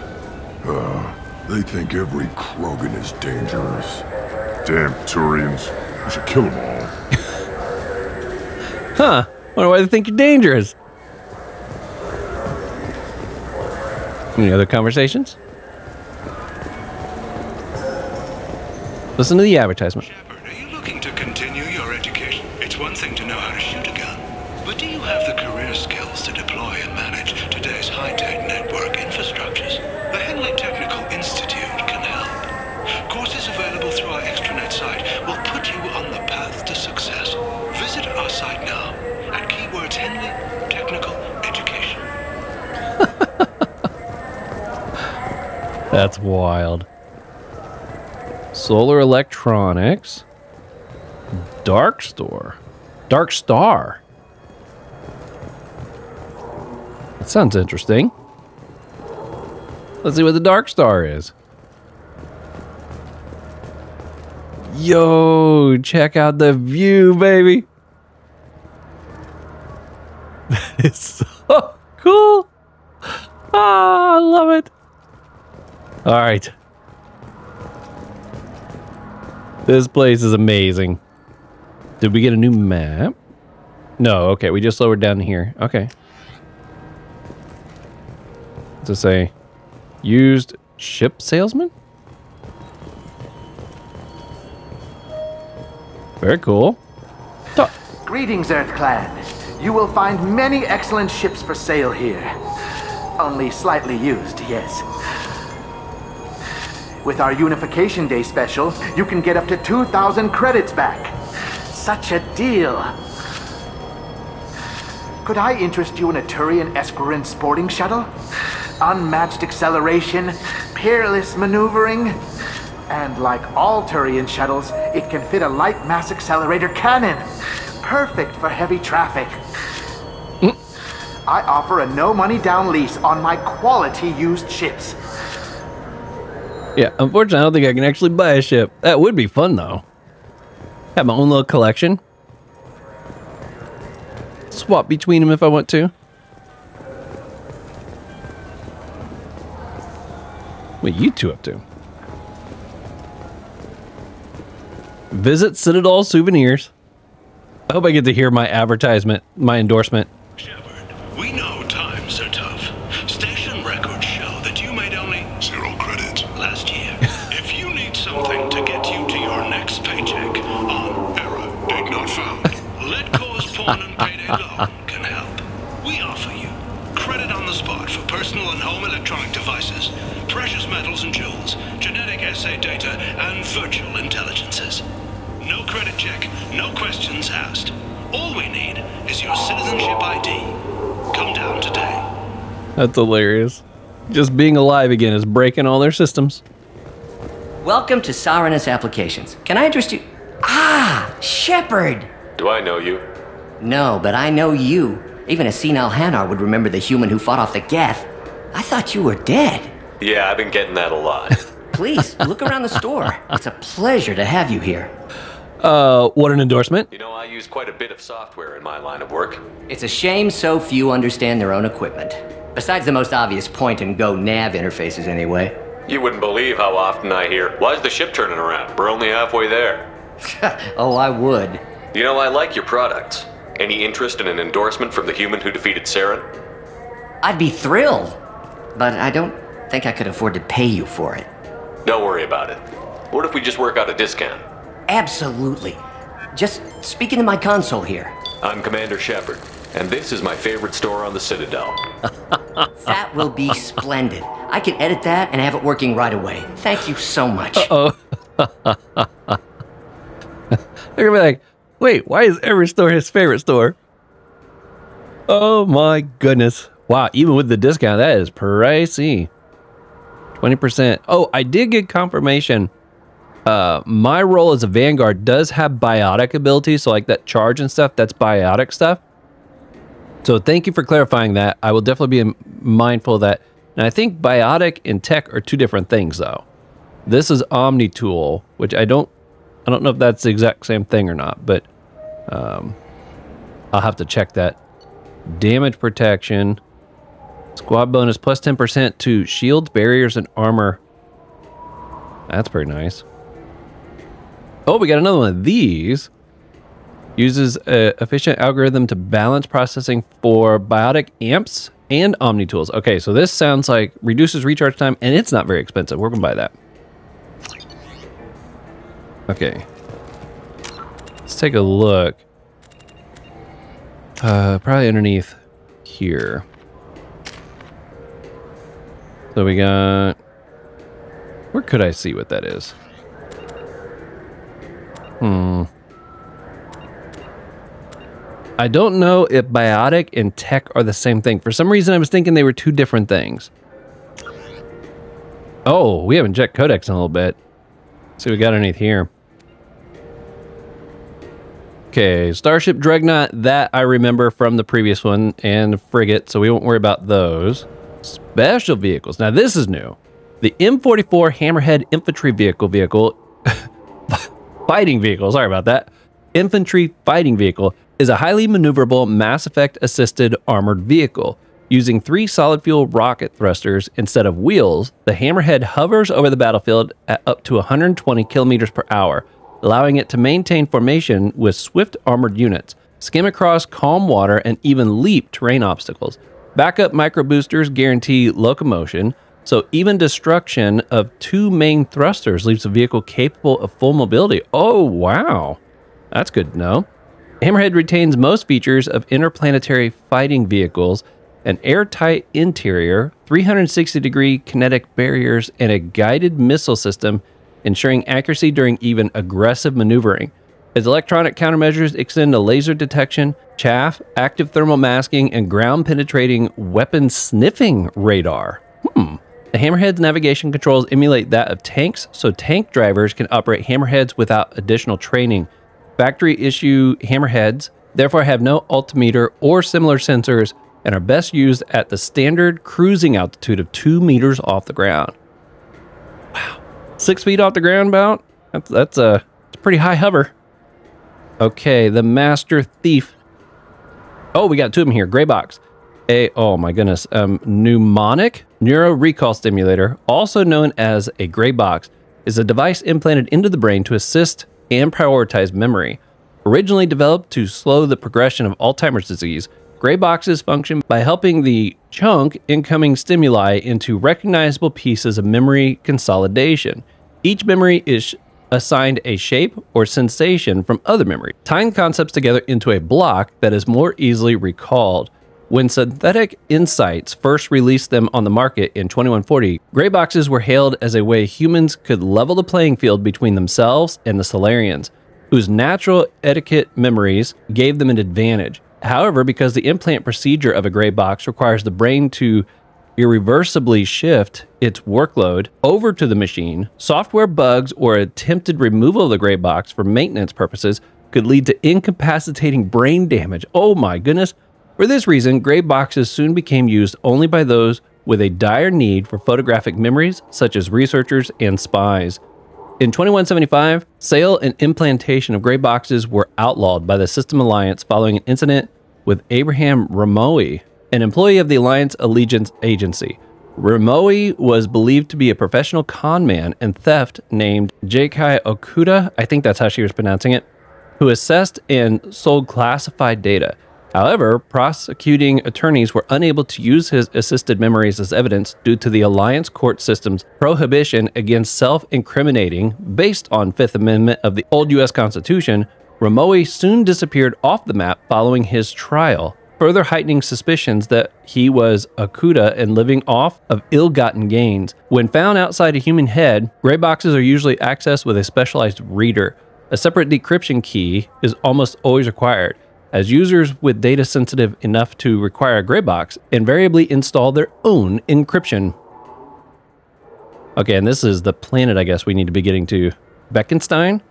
S17: They think every Krogan is dangerous.
S18: Damn Turians. We should kill them all.
S1: Huh. Wonder why they think you're dangerous. Any other conversations? Listen to the advertisement.
S19: Shepard, are you looking to continue your education? It's one thing to know how to shoot a gun, but do you have the career skills to deploy and manage today's high-tech network infrastructures? The Henley Technical Institute can help. Courses available through our extranet site will put you on the path to success. Visit our site now at keywords Henley Technical Education.
S1: That's wild. Solar Electronics. Dark Store. Dark Star. That sounds interesting. Let's see what the Dark Star is. Yo, check out the view, baby. It's so cool. Ah, I love it. All right. This place is amazing. Did we get a new map? No, okay, we just lowered down here. Okay. What's it say? Used ship salesman? Very cool.
S20: Greetings, Earth-clad. You will find many excellent ships for sale here. Only slightly used, yes. With our Unification Day special, you can get up to 2,000 credits back. Such a deal. Could I interest you in a Turian Esquirine sporting shuttle? Unmatched acceleration, peerless maneuvering, and like all Turian shuttles, it can fit a light mass accelerator cannon. Perfect for heavy traffic. I offer a no money down lease on my quality used ships.
S1: Yeah, unfortunately, I don't think I can actually buy a ship. That would be fun, though. Have my own little collection. Swap between them if I want to. What are you two up to? Visit Citadel Souvenirs. I hope I get to hear my advertisement, my endorsement.
S19: We know times are tough. Station records show that you made only 0 credits last year. If you need something to get you to your next paycheck on error, date not found, Let Cause Pawn and Payday Loan can help. We offer you credit on the spot for personal and home electronic devices, precious metals and jewels, genetic assay data, and virtual intelligences. No credit check, no questions asked. All we need is your citizenship ID. Come down today.
S1: That's hilarious. Just being alive again is breaking all their systems.
S21: Welcome to Saranus Applications. Can I interest you? Ah, Shepard!
S6: Do I know you?
S21: No, but I know you. Even a senile Hanar would remember the human who fought off the Geth. I thought you were dead.
S6: Yeah, I've been getting that a lot.
S21: Please, look around the store. It's a pleasure to have you here.
S1: What an endorsement.
S6: You know, I use quite a bit of software in my line of work.
S21: It's a shame so few understand their own equipment. Besides the most obvious point-and-go nav interfaces, anyway.
S6: You wouldn't believe how often I hear, "Why's the ship turning around? We're only halfway there."
S21: Oh, I would.
S6: You know, I like your products. Any interest in an endorsement from the human who defeated Saren?
S21: I'd be thrilled. But I don't think I could afford to pay you for it.
S6: Don't worry about it. What if we just work out a discount?
S21: Absolutely. Just speak into my console here.
S6: I'm Commander Shepard, and this is my favorite store on the Citadel.
S21: That will be splendid. I can edit that and have it working right away. Thank you so much.
S1: Uh-oh. They're gonna be like, wait, why is every store his favorite store? Oh my goodness. Wow, even with the discount, that is pricey. 20%. Oh, I did get confirmation. My role as a Vanguard does have biotic abilities, so like that charge and stuff, that's biotic stuff. So thank you for clarifying that. I will definitely be mindful of that. And I think biotic and tech are two different things, though. This is Omni Tool, which I don't know if that's the exact same thing or not, but I'll have to check that. Damage protection, squad bonus plus 10% to shields, barriers, and armor. That's pretty nice. Oh, we got another one of these. Uses an efficient algorithm to balance processing for biotic amps and Omni tools. Okay, so this sounds like reduces recharge time, and it's not very expensive. We're gonna buy that. Okay. Let's take a look. Probably underneath here. So we got... Where could I see what that is? I don't know if biotic and tech are the same thing. For some reason, I was thinking they were two different things. Oh, we haven't checked codex in a little bit. Let's see what we got underneath here. Okay, Starship Dreadnought, that I remember from the previous one, and Frigate, so we won't worry about those. Special vehicles. Now, this is new. The M44 Hammerhead Infantry Vehicle fighting vehicle, sorry about that. Infantry fighting vehicle is a highly maneuverable Mass Effect assisted armored vehicle. Using 3 solid fuel rocket thrusters instead of wheels, the Hammerhead hovers over the battlefield at up to 120 kilometers per hour, allowing it to maintain formation with swift armored units, skim across calm water, and even leap terrain obstacles. Backup micro boosters guarantee locomotion, so even destruction of 2 main thrusters leaves the vehicle capable of full mobility. Oh, wow. That's good to know. Hammerhead retains most features of interplanetary fighting vehicles, an airtight interior, 360-degree kinetic barriers, and a guided missile system, ensuring accuracy during even aggressive maneuvering. Its electronic countermeasures extend to laser detection, chaff, active thermal masking, and ground-penetrating weapon sniffing radar. The Hammerhead's navigation controls emulate that of tanks, so tank drivers can operate Hammerheads without additional training. Factory-issue Hammerheads therefore have no altimeter or similar sensors and are best used at the standard cruising altitude of 2 meters off the ground. Wow. 6 feet off the ground about? That's a pretty high hover. Okay, the Master Thief. Oh, we got 2 of them here. Gray box. Oh my goodness. Mnemonic Neuro Recall Stimulator, also known as a gray box, is a device implanted into the brain to assist and prioritize memory. Originally developed to slow the progression of Alzheimer's disease, gray boxes function by helping the chunk incoming stimuli into recognizable pieces of memory consolidation. Each memory is assigned a shape or sensation from other memory, tying concepts together into a block that is more easily recalled. When Synthetic Insights first released them on the market in 2140, gray boxes were hailed as a way humans could level the playing field between themselves and the Solarians, whose natural etiquette memories gave them an advantage. However, because the implant procedure of a gray box requires the brain to irreversibly shift its workload over to the machine, software bugs or attempted removal of the gray box for maintenance purposes could lead to incapacitating brain damage. Oh my goodness. For this reason, gray boxes soon became used only by those with a dire need for photographic memories, such as researchers and spies. In 2175, sale and implantation of gray boxes were outlawed by the System Alliance following an incident with Abraham Ramoe, an employee of the Alliance Allegiance Agency. Ramoe was believed to be a professional con man and theft named J.K. Okuda, I think that's how she was pronouncing it, who assessed and sold classified data. However, prosecuting attorneys were unable to use his assisted memories as evidence due to the Alliance court system's prohibition against self-incriminating based on 5th Amendment of the old U.S. Constitution. Ramoe soon disappeared off the map following his trial, further heightening suspicions that he was Okuda and living off of ill-gotten gains. When found outside a human head, gray boxes are usually accessed with a specialized reader. A separate decryption key is almost always required, as users with data sensitive enough to require a gray box invariably install their own encryption. Okay, and this is the planet I guess we need to be getting to. Beckenstein?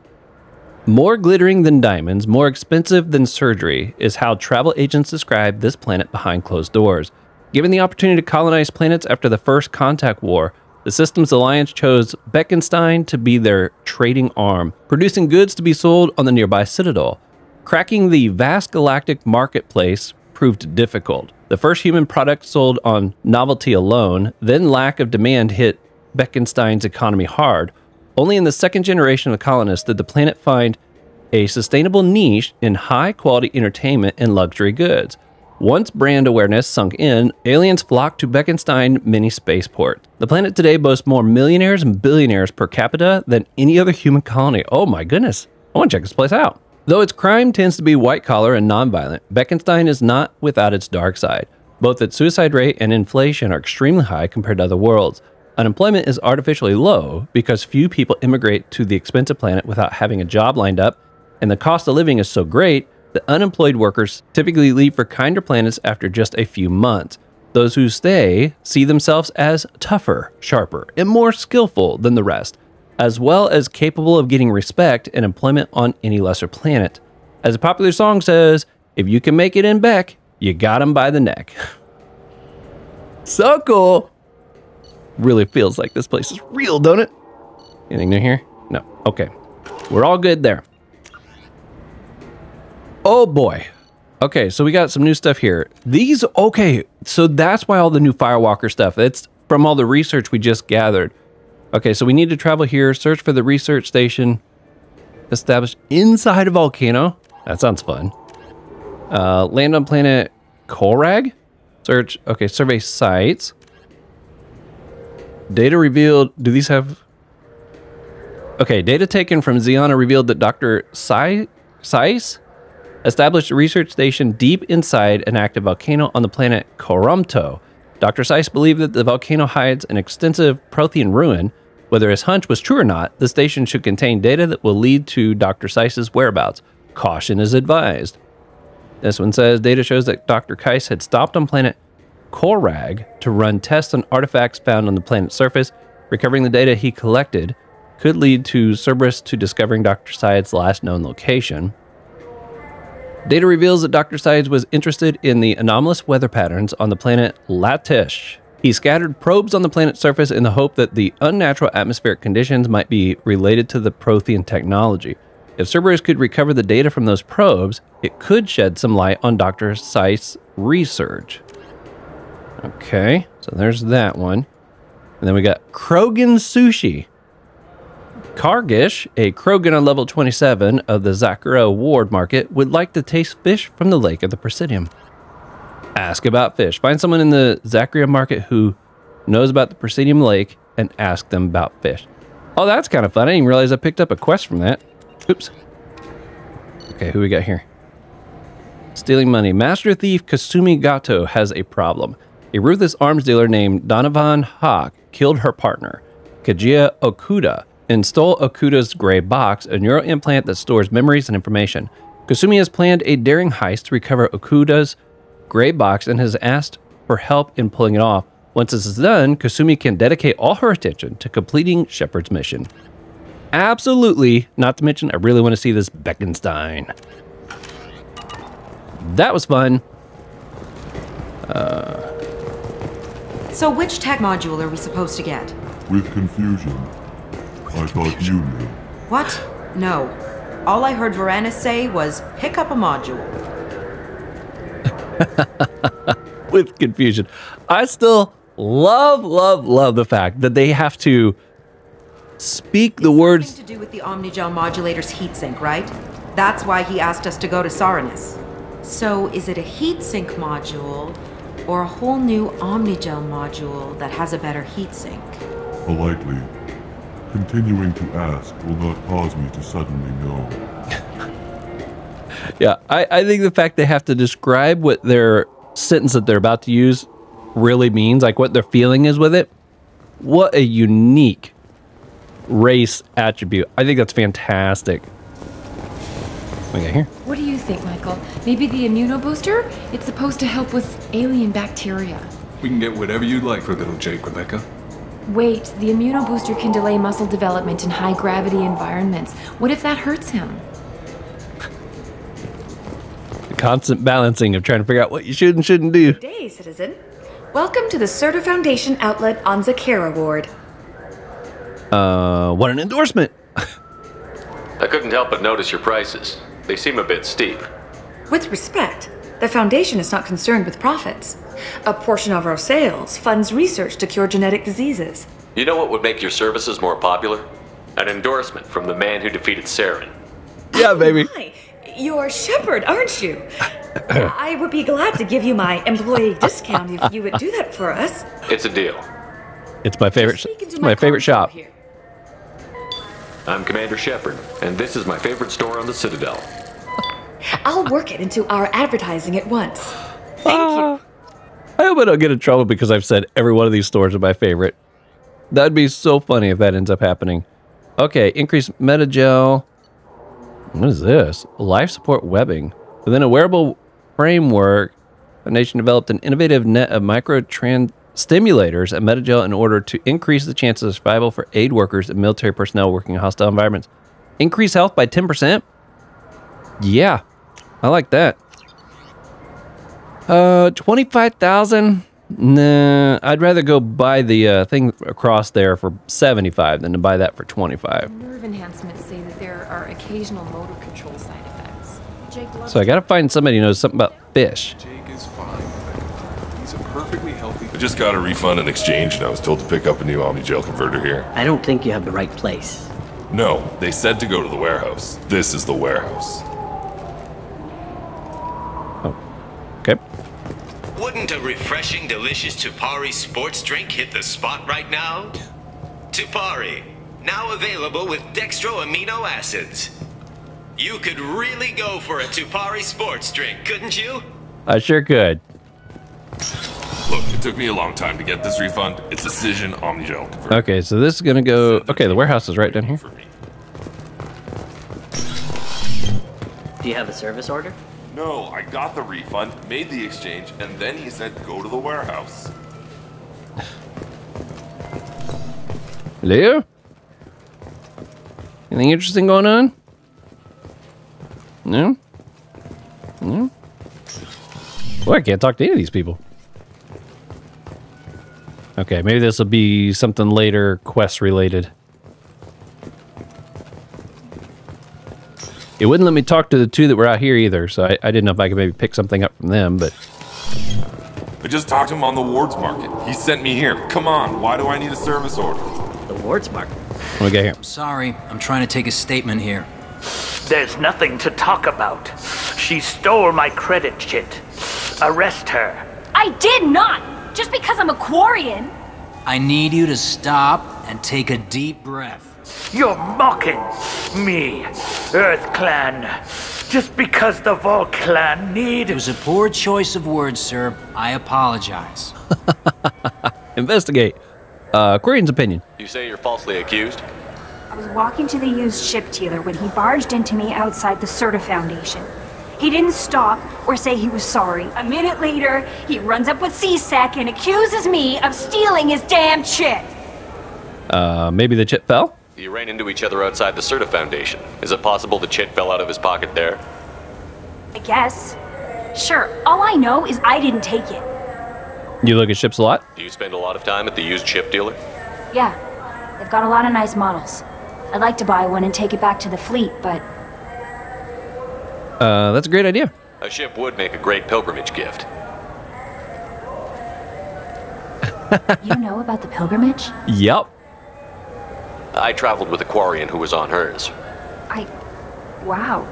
S1: More glittering than diamonds, more expensive than surgery is how travel agents describe this planet behind closed doors. Given the opportunity to colonize planets after the First Contact War, the Systems Alliance chose Beckenstein to be their trading arm, producing goods to be sold on the nearby Citadel. Cracking the vast galactic marketplace proved difficult. The first human product sold on novelty alone, then lack of demand hit Beckenstein's economy hard. Only in the second generation of colonists did the planet find a sustainable niche in high-quality entertainment and luxury goods. Once brand awareness sunk in, aliens flocked to Beckenstein mini spaceport. The planet today boasts more millionaires and billionaires per capita than any other human colony. Oh my goodness, I want to check this place out. Though its crime tends to be white-collar and non-violent, Beckenstein is not without its dark side. Both its suicide rate and inflation are extremely high compared to other worlds. Unemployment is artificially low because few people immigrate to the expensive planet without having a job lined up, and the cost of living is so great that unemployed workers typically leave for kinder planets after just a few months. Those who stay see themselves as tougher, sharper, and more skillful than the rest, as well as capable of getting respect and employment on any lesser planet. As a popular song says, if you can make it in Beck, you got him by the neck. So cool. Really feels like this place is real, don't it? Anything new here? No. Okay. We're all good there. Oh boy. Okay, so we got some new stuff here. These, okay, so that's why all the new Firewalker stuff. It's from all the research we just gathered. Okay, so we need to travel here, search for the research station established inside a volcano. That sounds fun. Land on planet Korag. Search, okay, survey sites. Data revealed, do these have... Okay, data taken from Ziana revealed that Dr. Seiss established a research station deep inside an active volcano on the planet Korumto. Dr. Seiss believed that the volcano hides an extensive Prothean ruin. Whether his hunch was true or not, the station should contain data that will lead to Dr. Seiss's whereabouts. Caution is advised. This one says, data shows that Dr. Seiss had stopped on planet Korag to run tests on artifacts found on the planet's surface. Recovering the data he collected could lead to Cerberus to discovering Dr. Seiss's last known location. Data reveals that Dr. Seiss was interested in the anomalous weather patterns on the planet Latish. He scattered probes on the planet's surface in the hope that the unnatural atmospheric conditions might be related to the Prothean technology. If Cerberus could recover the data from those probes, it could shed some light on Dr. Seiss' research. Okay, so there's that one. And then we got Krogan Sushi. Kargish, a Krogan on level 27 of the Zakura Ward Market, would like to taste fish from the lake of the Presidium. Ask about fish. Find someone in the Zakura Market who knows about the Presidium Lake and ask them about fish. Oh, that's kind of fun. I didn't even realize I picked up a quest from that. Oops. Okay, who we got here? Stealing money. Master Thief Kasumi Gato has a problem. A ruthless arms dealer named Donovan Hawk killed her partner, Kajia Okuda, and stole Okuda's gray box, a neural implant that stores memories and information. Kasumi has planned a daring heist to recover Okuda's gray box and has asked for help in pulling it off. Once this is done, Kasumi can dedicate all her attention to completing Shepard's mission. Absolutely, not to mention I really want to see this Beckenstein. That was fun.
S4: So which tech module are we supposed to get?
S18: With confusion. I thought you knew.
S4: What? No. All I heard Varanus say was, pick up a module.
S1: With confusion. I still love the fact that they have to speak the words.
S4: Something to do with the Omnigel modulator's heatsink, right? That's why he asked us to go to Saranus. So is it a heatsink module or a whole new Omnigel module that has a better heatsink?
S18: Politely. Continuing to ask will not cause me to suddenly know.
S1: Yeah, I think the fact they have to describe what their sentence that they're about to use really means, like what their feeling is with it. What a unique race attribute. I think that's fantastic. What do we got here?
S15: What do you think, Michael? Maybe the immunobooster? It's supposed to help with alien bacteria.
S22: We can get whatever you'd like for little Jake, Rebecca.
S15: Wait, the immunobooster can delay muscle development in high-gravity environments. What if that hurts him?
S1: The constant balancing of trying to figure out what you should and shouldn't do.
S23: Good day, citizen. Welcome to the Certa Foundation outlet on Zakara Ward.
S1: What an endorsement!
S6: I couldn't help but notice your prices. They seem a bit steep.
S23: With respect, the Foundation is not concerned with profits. A portion of our sales funds research to cure genetic diseases.
S6: You know what would make your services more popular? An endorsement from the man who defeated Saren.
S1: Yeah, baby.
S23: Hi, you're Shepard, aren't you? I would be glad to give you my employee discount if you would do that for us.
S6: It's a deal.
S1: It's my favorite. It's my favorite shop.
S23: Here.
S6: I'm Commander Shepard, and this is my favorite store on the Citadel.
S23: I'll work it into our advertising at once. Thank you.
S1: I hope I don't get in trouble because I've said every one of these stores are my favorite. That'd be so funny if that ends up happening. Okay, increased metagel. What is this? Life support webbing. Within a wearable framework, the nation developed an innovative net of micro-stimulators and metagel in order to increase the chances of survival for aid workers and military personnel working in hostile environments. Increase health by 10%? Yeah, I like that. 25,000. Nah, I'd rather go buy the thing across there for 75 than to buy that for 25.
S15: Nerve enhancements say that there are occasional motor control side effects. Jake loves
S1: So I gotta find somebody who knows something about fish.
S22: Jake is fine. He's a perfectly healthy... I just got a refund and exchange, and I was told to pick up a new Omni-Gel converter here.
S2: I don't think you have the right place.
S22: No, they said to go to the warehouse. This is the warehouse.
S1: Oh, okay.
S5: Wouldn't a refreshing, delicious Tupari sports drink hit the spot right now? Tupari, now available with dextro amino acids. You could really go for a Tupari sports drink, couldn't you?
S1: I sure could.
S22: Look, it took me a long time to get this refund. It's Decision Omni-Gel converter.
S1: Okay, so this is gonna go... Okay, the warehouse is right down here.
S2: Do you have a service order?
S22: No, I got the refund, made the exchange, and then he said go to the warehouse.
S1: Hello? Anything interesting going on? No? No? Well, I can't talk to any of these people. Okay, maybe this will be something later quest related. It wouldn't let me talk to the two that were out here either, so I didn't know if I could maybe pick something up from them, but...
S22: I just talked to him on the Wards Market. He sent me here. Come on, why do I need a service order?
S2: The Wards Market?
S1: What do we got here?
S8: Sorry, I'm trying to take a statement here.
S24: There's nothing to talk about. She stole my credit chit. Arrest her.
S25: I did not! Just because I'm a Quarian.
S8: I need you to stop and take a deep breath.
S24: You're mocking me, Earth Clan, just because the Vol Clan need...
S8: It was a poor choice of words, sir. I apologize.
S1: Investigate. Quarian's opinion.
S6: You say you're falsely accused?
S25: I was walking to the used ship dealer when he barged into me outside the Serta Foundation. He didn't stop or say he was sorry. A minute later, he runs up with C-Sec and accuses me of stealing his damn chit.
S1: Maybe the chit fell?
S6: You ran into each other outside the Serta Foundation. Is it possible the chit fell out of his pocket there?
S25: I guess. Sure, all I know is I didn't take it.
S1: You look at ships a lot?
S6: Do you spend a lot of time at the used ship dealer?
S25: Yeah, they've got a lot of nice models. I'd like to buy one and take it back to the fleet, but...
S1: That's a great idea.
S6: A ship would make a great pilgrimage gift.
S25: You know about the pilgrimage?
S1: Yep.
S6: I traveled with a Quarian who was on hers.
S25: Wow.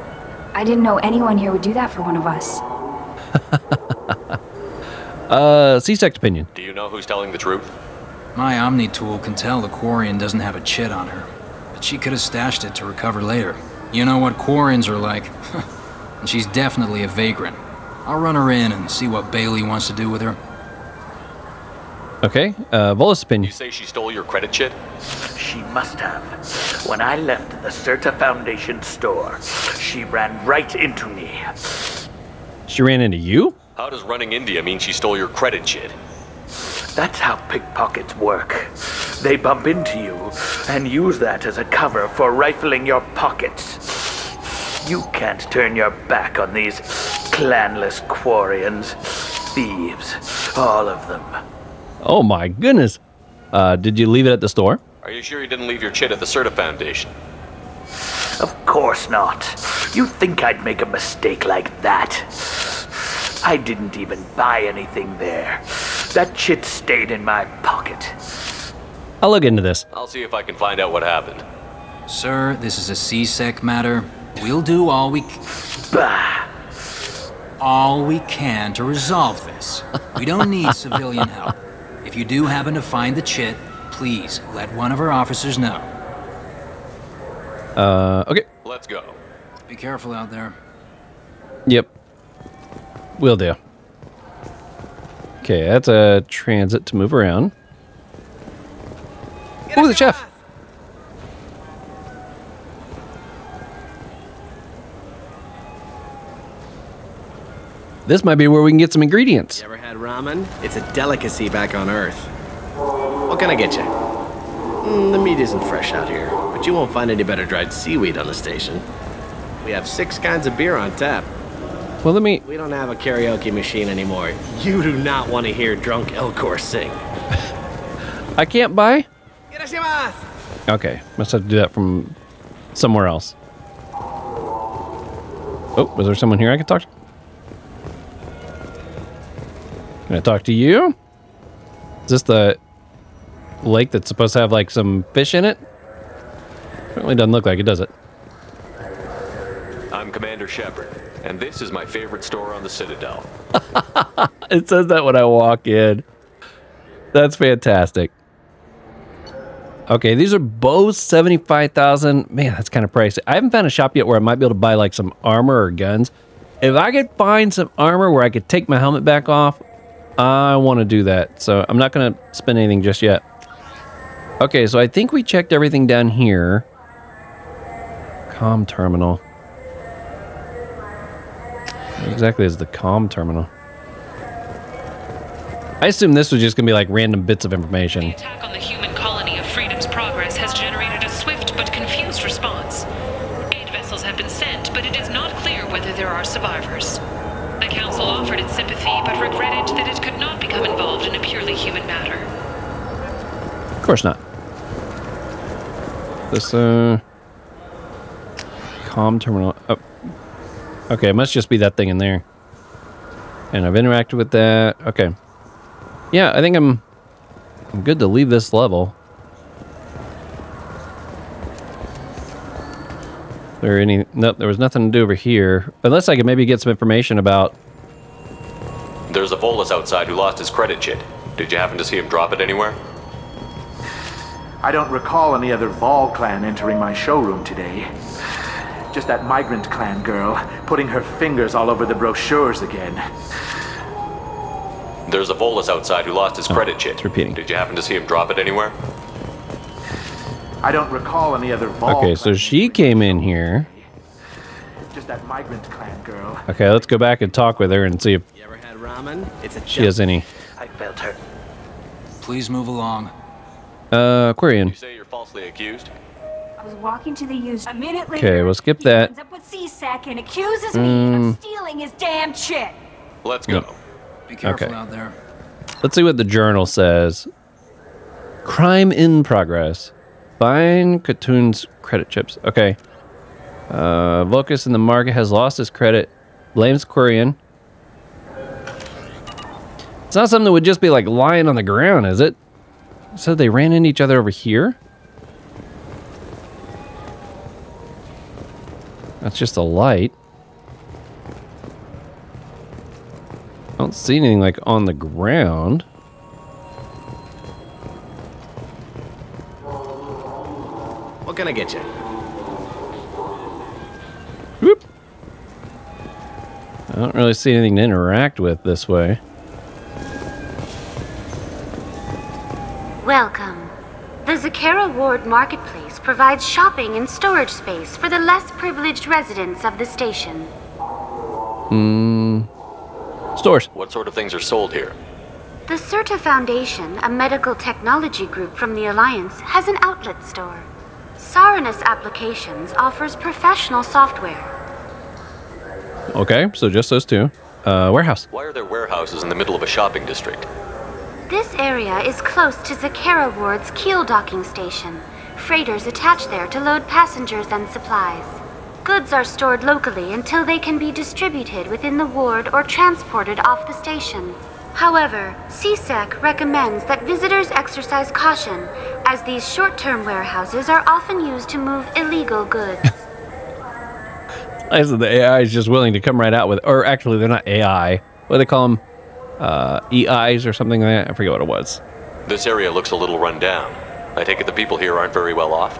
S25: I didn't know anyone here would do that for one of us.
S1: C-Sect opinion.
S6: Do you know who's telling the truth?
S8: My Omni tool can tell the Quarian doesn't have a chit on her, but she could have stashed it to recover later. You know what Quarians are like. And she's definitely a vagrant. I'll run her in and see what Bailey wants to do with her.
S1: Okay, Volus opinion.
S6: You say she stole your credit chit?
S24: She must have. When I left the Serta Foundation store, she ran right into me.
S1: She ran into you?
S6: How does running into you mean she stole your credit chit?
S24: That's how pickpockets work. They bump into you and use that as a cover for rifling your pockets. You can't turn your back on these clanless Quarians. Thieves, all of them.
S1: Oh my goodness. Did you leave it at the store?
S6: Are you sure you didn't leave your chit at the Serta Foundation?
S24: Of course not. You think I'd make a mistake like that? I didn't even buy anything there. That chit stayed in my pocket.
S1: I'll look into this.
S6: I'll see if I can find out what happened.
S8: Sir, this is a C-Sec matter. We'll do all we can to resolve this. We don't need civilian help. If you do happen to find the chit, please let one of our officers know.
S1: Okay.
S6: Let's go.
S8: Be careful out there.
S1: Yep. Will do. Okay, that's a transit to move around. Ooh, the chef. This might be where we can get some ingredients.
S26: You ever had ramen? It's a delicacy back on Earth. What can I get you? The meat isn't fresh out here, but you won't find any better dried seaweed on the station. We have 6 kinds of beer on tap.
S1: Well, let me...
S26: We don't have a karaoke machine anymore. You do not want to hear drunk Elcor sing.
S1: I can't buy? Okay, must have to do that from somewhere else. Oh, was there someone here I could talk to? Can I talk to you? Is this the lake that's supposed to have like some fish in it? Certainly doesn't look like it, does it?
S6: I'm Commander Shepard, and this is my favorite store on the Citadel.
S1: It says that when I walk in. That's fantastic. Okay, these are both 75,000. Man, that's kind of pricey. I haven't found a shop yet where I might be able to buy like some armor or guns. If I could find some armor where I could take my helmet back off, I want to do that. So I'm not going to spend anything just yet. Okay, so I think we checked everything down here. Comm terminal. What exactly is the comm terminal? I assume this was just going to be like random bits of information.
S3: The attack on the human colony of Freedom's Progress has generated a swift but confused response. 8 vessels have been sent, but it is not clear whether there are survivors. The Council offered its sympathy, but regretted that it could not become involved in a purely human matter.
S1: Of course not. This, comm terminal. Oh. Okay, it must just be that thing in there. And I've interacted with that. Okay. Yeah, I think I'm good to leave this level. Nope, there was nothing to do over here. Unless I could maybe get some information about...
S6: There's a Volus outside who lost his credit chit. Did you happen to see him drop it anywhere?
S20: I don't recall any other Vol clan entering my showroom today. Just that migrant clan girl putting her fingers all over the brochures again.
S6: There's a Volus outside who lost his credit chit.
S1: It's repeating.
S6: Did you happen to see him drop it anywhere?
S20: I don't recall any other Vol.
S1: Okay, so she came in here.
S20: Just that migrant clan girl.
S1: Okay, let's go back and talk with her and see if
S26: You ever had ramen? It's a
S1: she has any.
S26: I felt her.
S8: Please move along.
S1: Quarian.
S6: You say you're falsely accused?
S25: I was walking to the used. A minute later,
S1: Okay, we'll skip that.
S25: He runs up with C-Sack and accuses me of stealing his damn chit.
S6: Let's go.
S1: Yep.
S8: Be careful
S1: Okay.
S8: out there.
S1: Let's see what the journal says. Crime in progress. Find Katoon's credit chips. Okay. Vocus in the market has lost his credit. Blames Quarian. It's not something that would just be like lying on the ground, is it? So they ran into each other over here? That's just a light. I don't see anything like on the ground.
S26: What can I get you?
S1: Whoop. I don't really see anything to interact with this way.
S14: Welcome. The Zakera Ward Marketplace provides shopping and storage space for the less privileged residents of the station.
S1: Stores.
S6: What sort of things are sold here?
S14: The Certa Foundation, a medical technology group from the Alliance, has an outlet store. Saranus Applications offers professional software.
S1: Okay, so just those two. Warehouse.
S6: Why are there warehouses in the middle of a shopping district?
S14: This area is close to Zakera Ward's keel docking station. Freighters attach there to load passengers and supplies. Goods are stored locally until they can be distributed within the ward or transported off the station. However, CSEC recommends that visitors exercise caution, as these short-term warehouses are often used to move illegal goods.
S1: I said the AI is just willing to come right out with, or actually they're not AI. What do they call them? EIs or something like that? I forget what it was.
S6: This area looks a little run down. I take it the people here aren't very well off?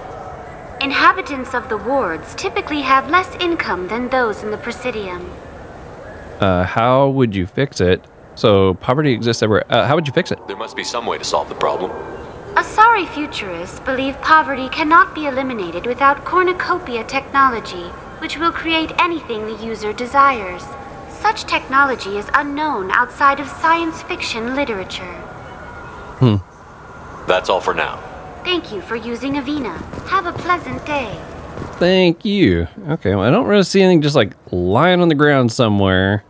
S14: Inhabitants of the wards typically have less income than those in the Presidium.
S1: How would you fix it? So poverty exists everywhere. How would you fix it?
S6: There must be some way to solve the problem.
S14: Asari futurists believe poverty cannot be eliminated without cornucopia technology, which will create anything the user desires. Such technology is unknown outside of science fiction literature.
S6: That's all for now.
S14: Thank you for using Avina. Have a pleasant day.
S1: Thank you. Okay, well, I don't really see anything just like lying on the ground somewhere.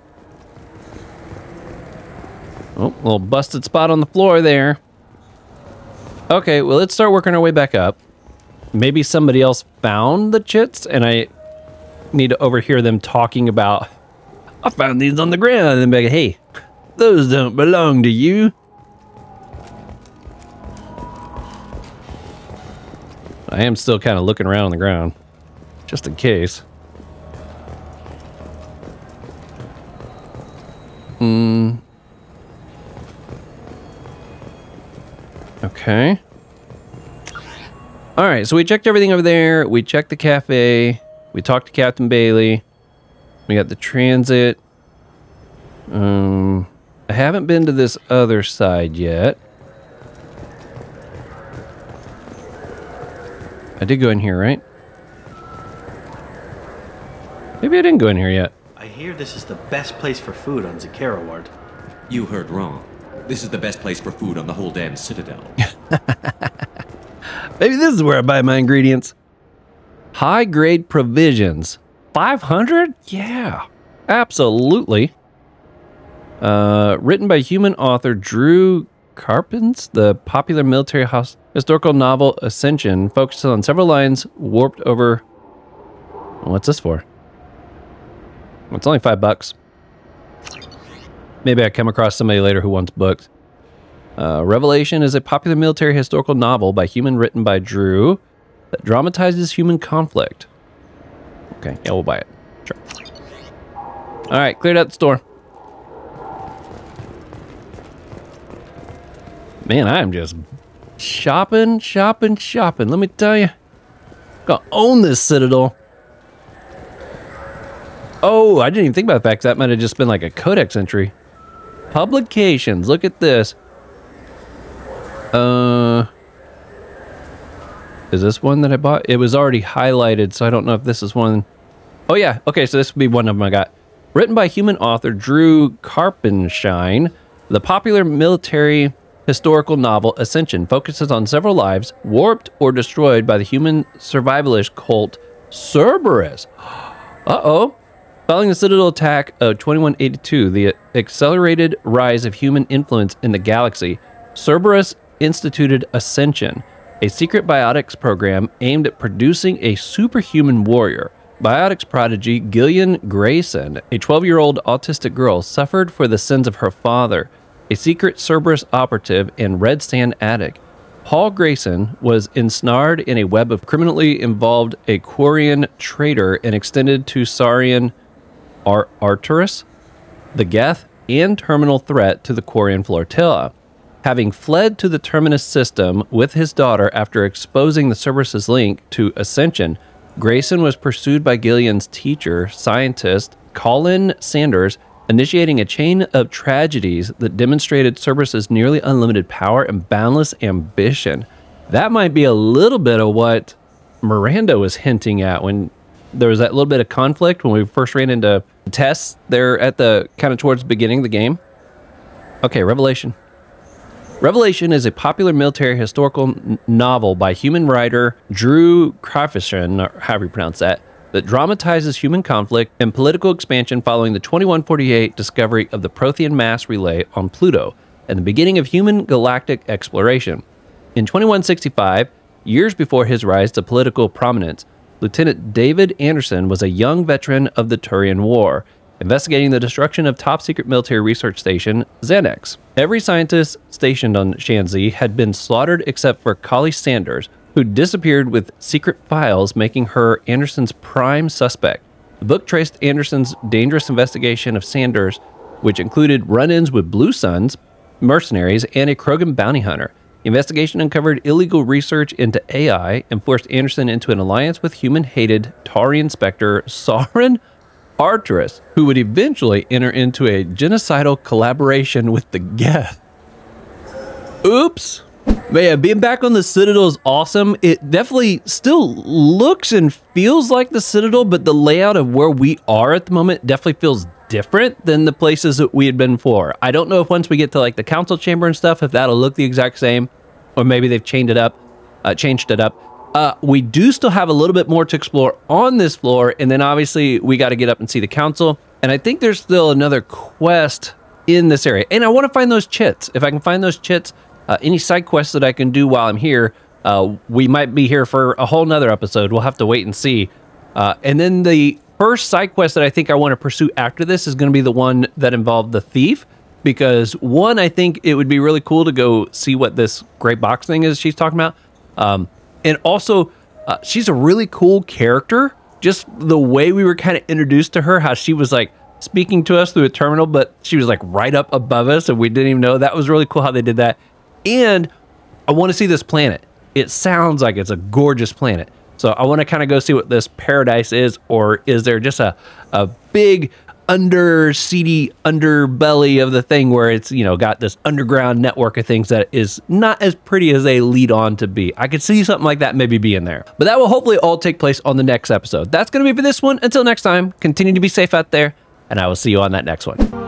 S1: Oh, a little busted spot on the floor there. Okay, well, let's start working our way back up. Maybe somebody else found the chits and I need to overhear them talking about, I found these on the ground, and be like, hey, those don't belong to you. I am still kind of looking around on the ground, just in case. Okay. All right, so we checked everything over there. We checked the cafe. We talked to Captain Bailey. We got the transit. I haven't been to this other side yet. I did go in here, right? Maybe I didn't go in here yet.
S16: I hear this is the best place for food on Zakera Ward.
S7: You heard wrong. This is the best place for food on the whole damn Citadel.
S1: Maybe this is where I buy my ingredients. High grade provisions. 500? Yeah, absolutely. Written by human author Drew Carpens, the popular military historical novel Ascension focuses on several lines warped over. What's this for? Well, it's only $5. Maybe I come across somebody later who wants books. Revelation is a popular military historical novel by human written by Drew that dramatizes human conflict. Okay, yeah, we'll buy it. Sure. All right, cleared out the store. Man, I am just shopping. Let me tell you. Gonna own this Citadel. Oh, I didn't even think about the fact that might have just been like a codex entry. Publications, look at this. Is this one that I bought? It was already highlighted, so I don't know if this is one. Oh yeah, okay, so this would be one of them I got. Written by human author Drew Karpenshine, the popular military historical novel Ascension focuses on several lives warped or destroyed by the human survivalist cult Cerberus. Uh-oh. Following the Citadel attack of 2182, the accelerated rise of human influence in the galaxy, Cerberus instituted Ascension, a secret biotics program aimed at producing a superhuman warrior. Biotics prodigy Gillian Grayson, a 12-year-old autistic girl, suffered for the sins of her father, a secret Cerberus operative and red sand addict. Paul Grayson was ensnared in a web of criminally involved a Quarian traitor and extended to Saurian Arcturus, the Geth, and terminal threat to the Quarian flotilla. Having fled to the Terminus system with his daughter after exposing the Cerberus's link to Ascension, Grayson was pursued by Gillian's teacher, scientist Colin Sanders, initiating a chain of tragedies that demonstrated Cerberus's nearly unlimited power and boundless ambition. That might be a little bit of what Miranda was hinting at when there was that little bit of conflict when we first ran into tests there at the kind of towards the beginning of the game. Okay, Revelation. Revelation is a popular military historical novel by human writer Drew Karpenshine, or however you pronounce that dramatizes human conflict and political expansion following the 2148 discovery of the Prothean mass relay on Pluto and the beginning of human galactic exploration. In 2165, years before his rise to political prominence, Lieutenant David Anderson was a young veteran of the Turian War, investigating the destruction of top-secret military research station Xanax. Every scientist stationed on Shanxi had been slaughtered except for Collie Sanders, who disappeared with secret files, making her Anderson's prime suspect. The book traced Anderson's dangerous investigation of Sanders, which included run-ins with Blue Suns, mercenaries, and a Krogan bounty hunter. The investigation uncovered illegal research into AI and forced Anderson into an alliance with human-hated Taurian Spectre Sauron Arcturus, who would eventually enter into a genocidal collaboration with the Geth. Oops. Man, being back on the Citadel is awesome. It definitely still looks and feels like the Citadel, but the layout of where we are at the moment definitely feels different than the places that we had been before. I don't know if once we get to like the council chamber and stuff, if that'll look the exact same, or maybe they've changed it up. We do still have a little bit more to explore on this floor, and then obviously we got to get up and see the council. And I think there's still another quest in this area, and I want to find those chits. If I can find those chits, any side quests that I can do while I'm here, we might be here for a whole nother episode. We'll have to wait and see. And then the first side quest that I think I want to pursue after this is going to be the one that involved the thief, because one, I think it would be really cool to go see what this gray box thing is she's talking about. And also, she's a really cool character. Just the way we were kind of introduced to her, how she was like speaking to us through a terminal, but she was like right up above us and we didn't even know. That was really cool how they did that. And I want to see this planet. It sounds like it's a gorgeous planet. So I want to kind of go see what this paradise is, or is there just a big seedy underbelly of the thing where it's, you know, got this underground network of things that is not as pretty as they lead on to be. I could see something like that maybe being there, but that will hopefully all take place on the next episode. That's going to be for this one. Until next time, continue to be safe out there, and I will see you on that next one.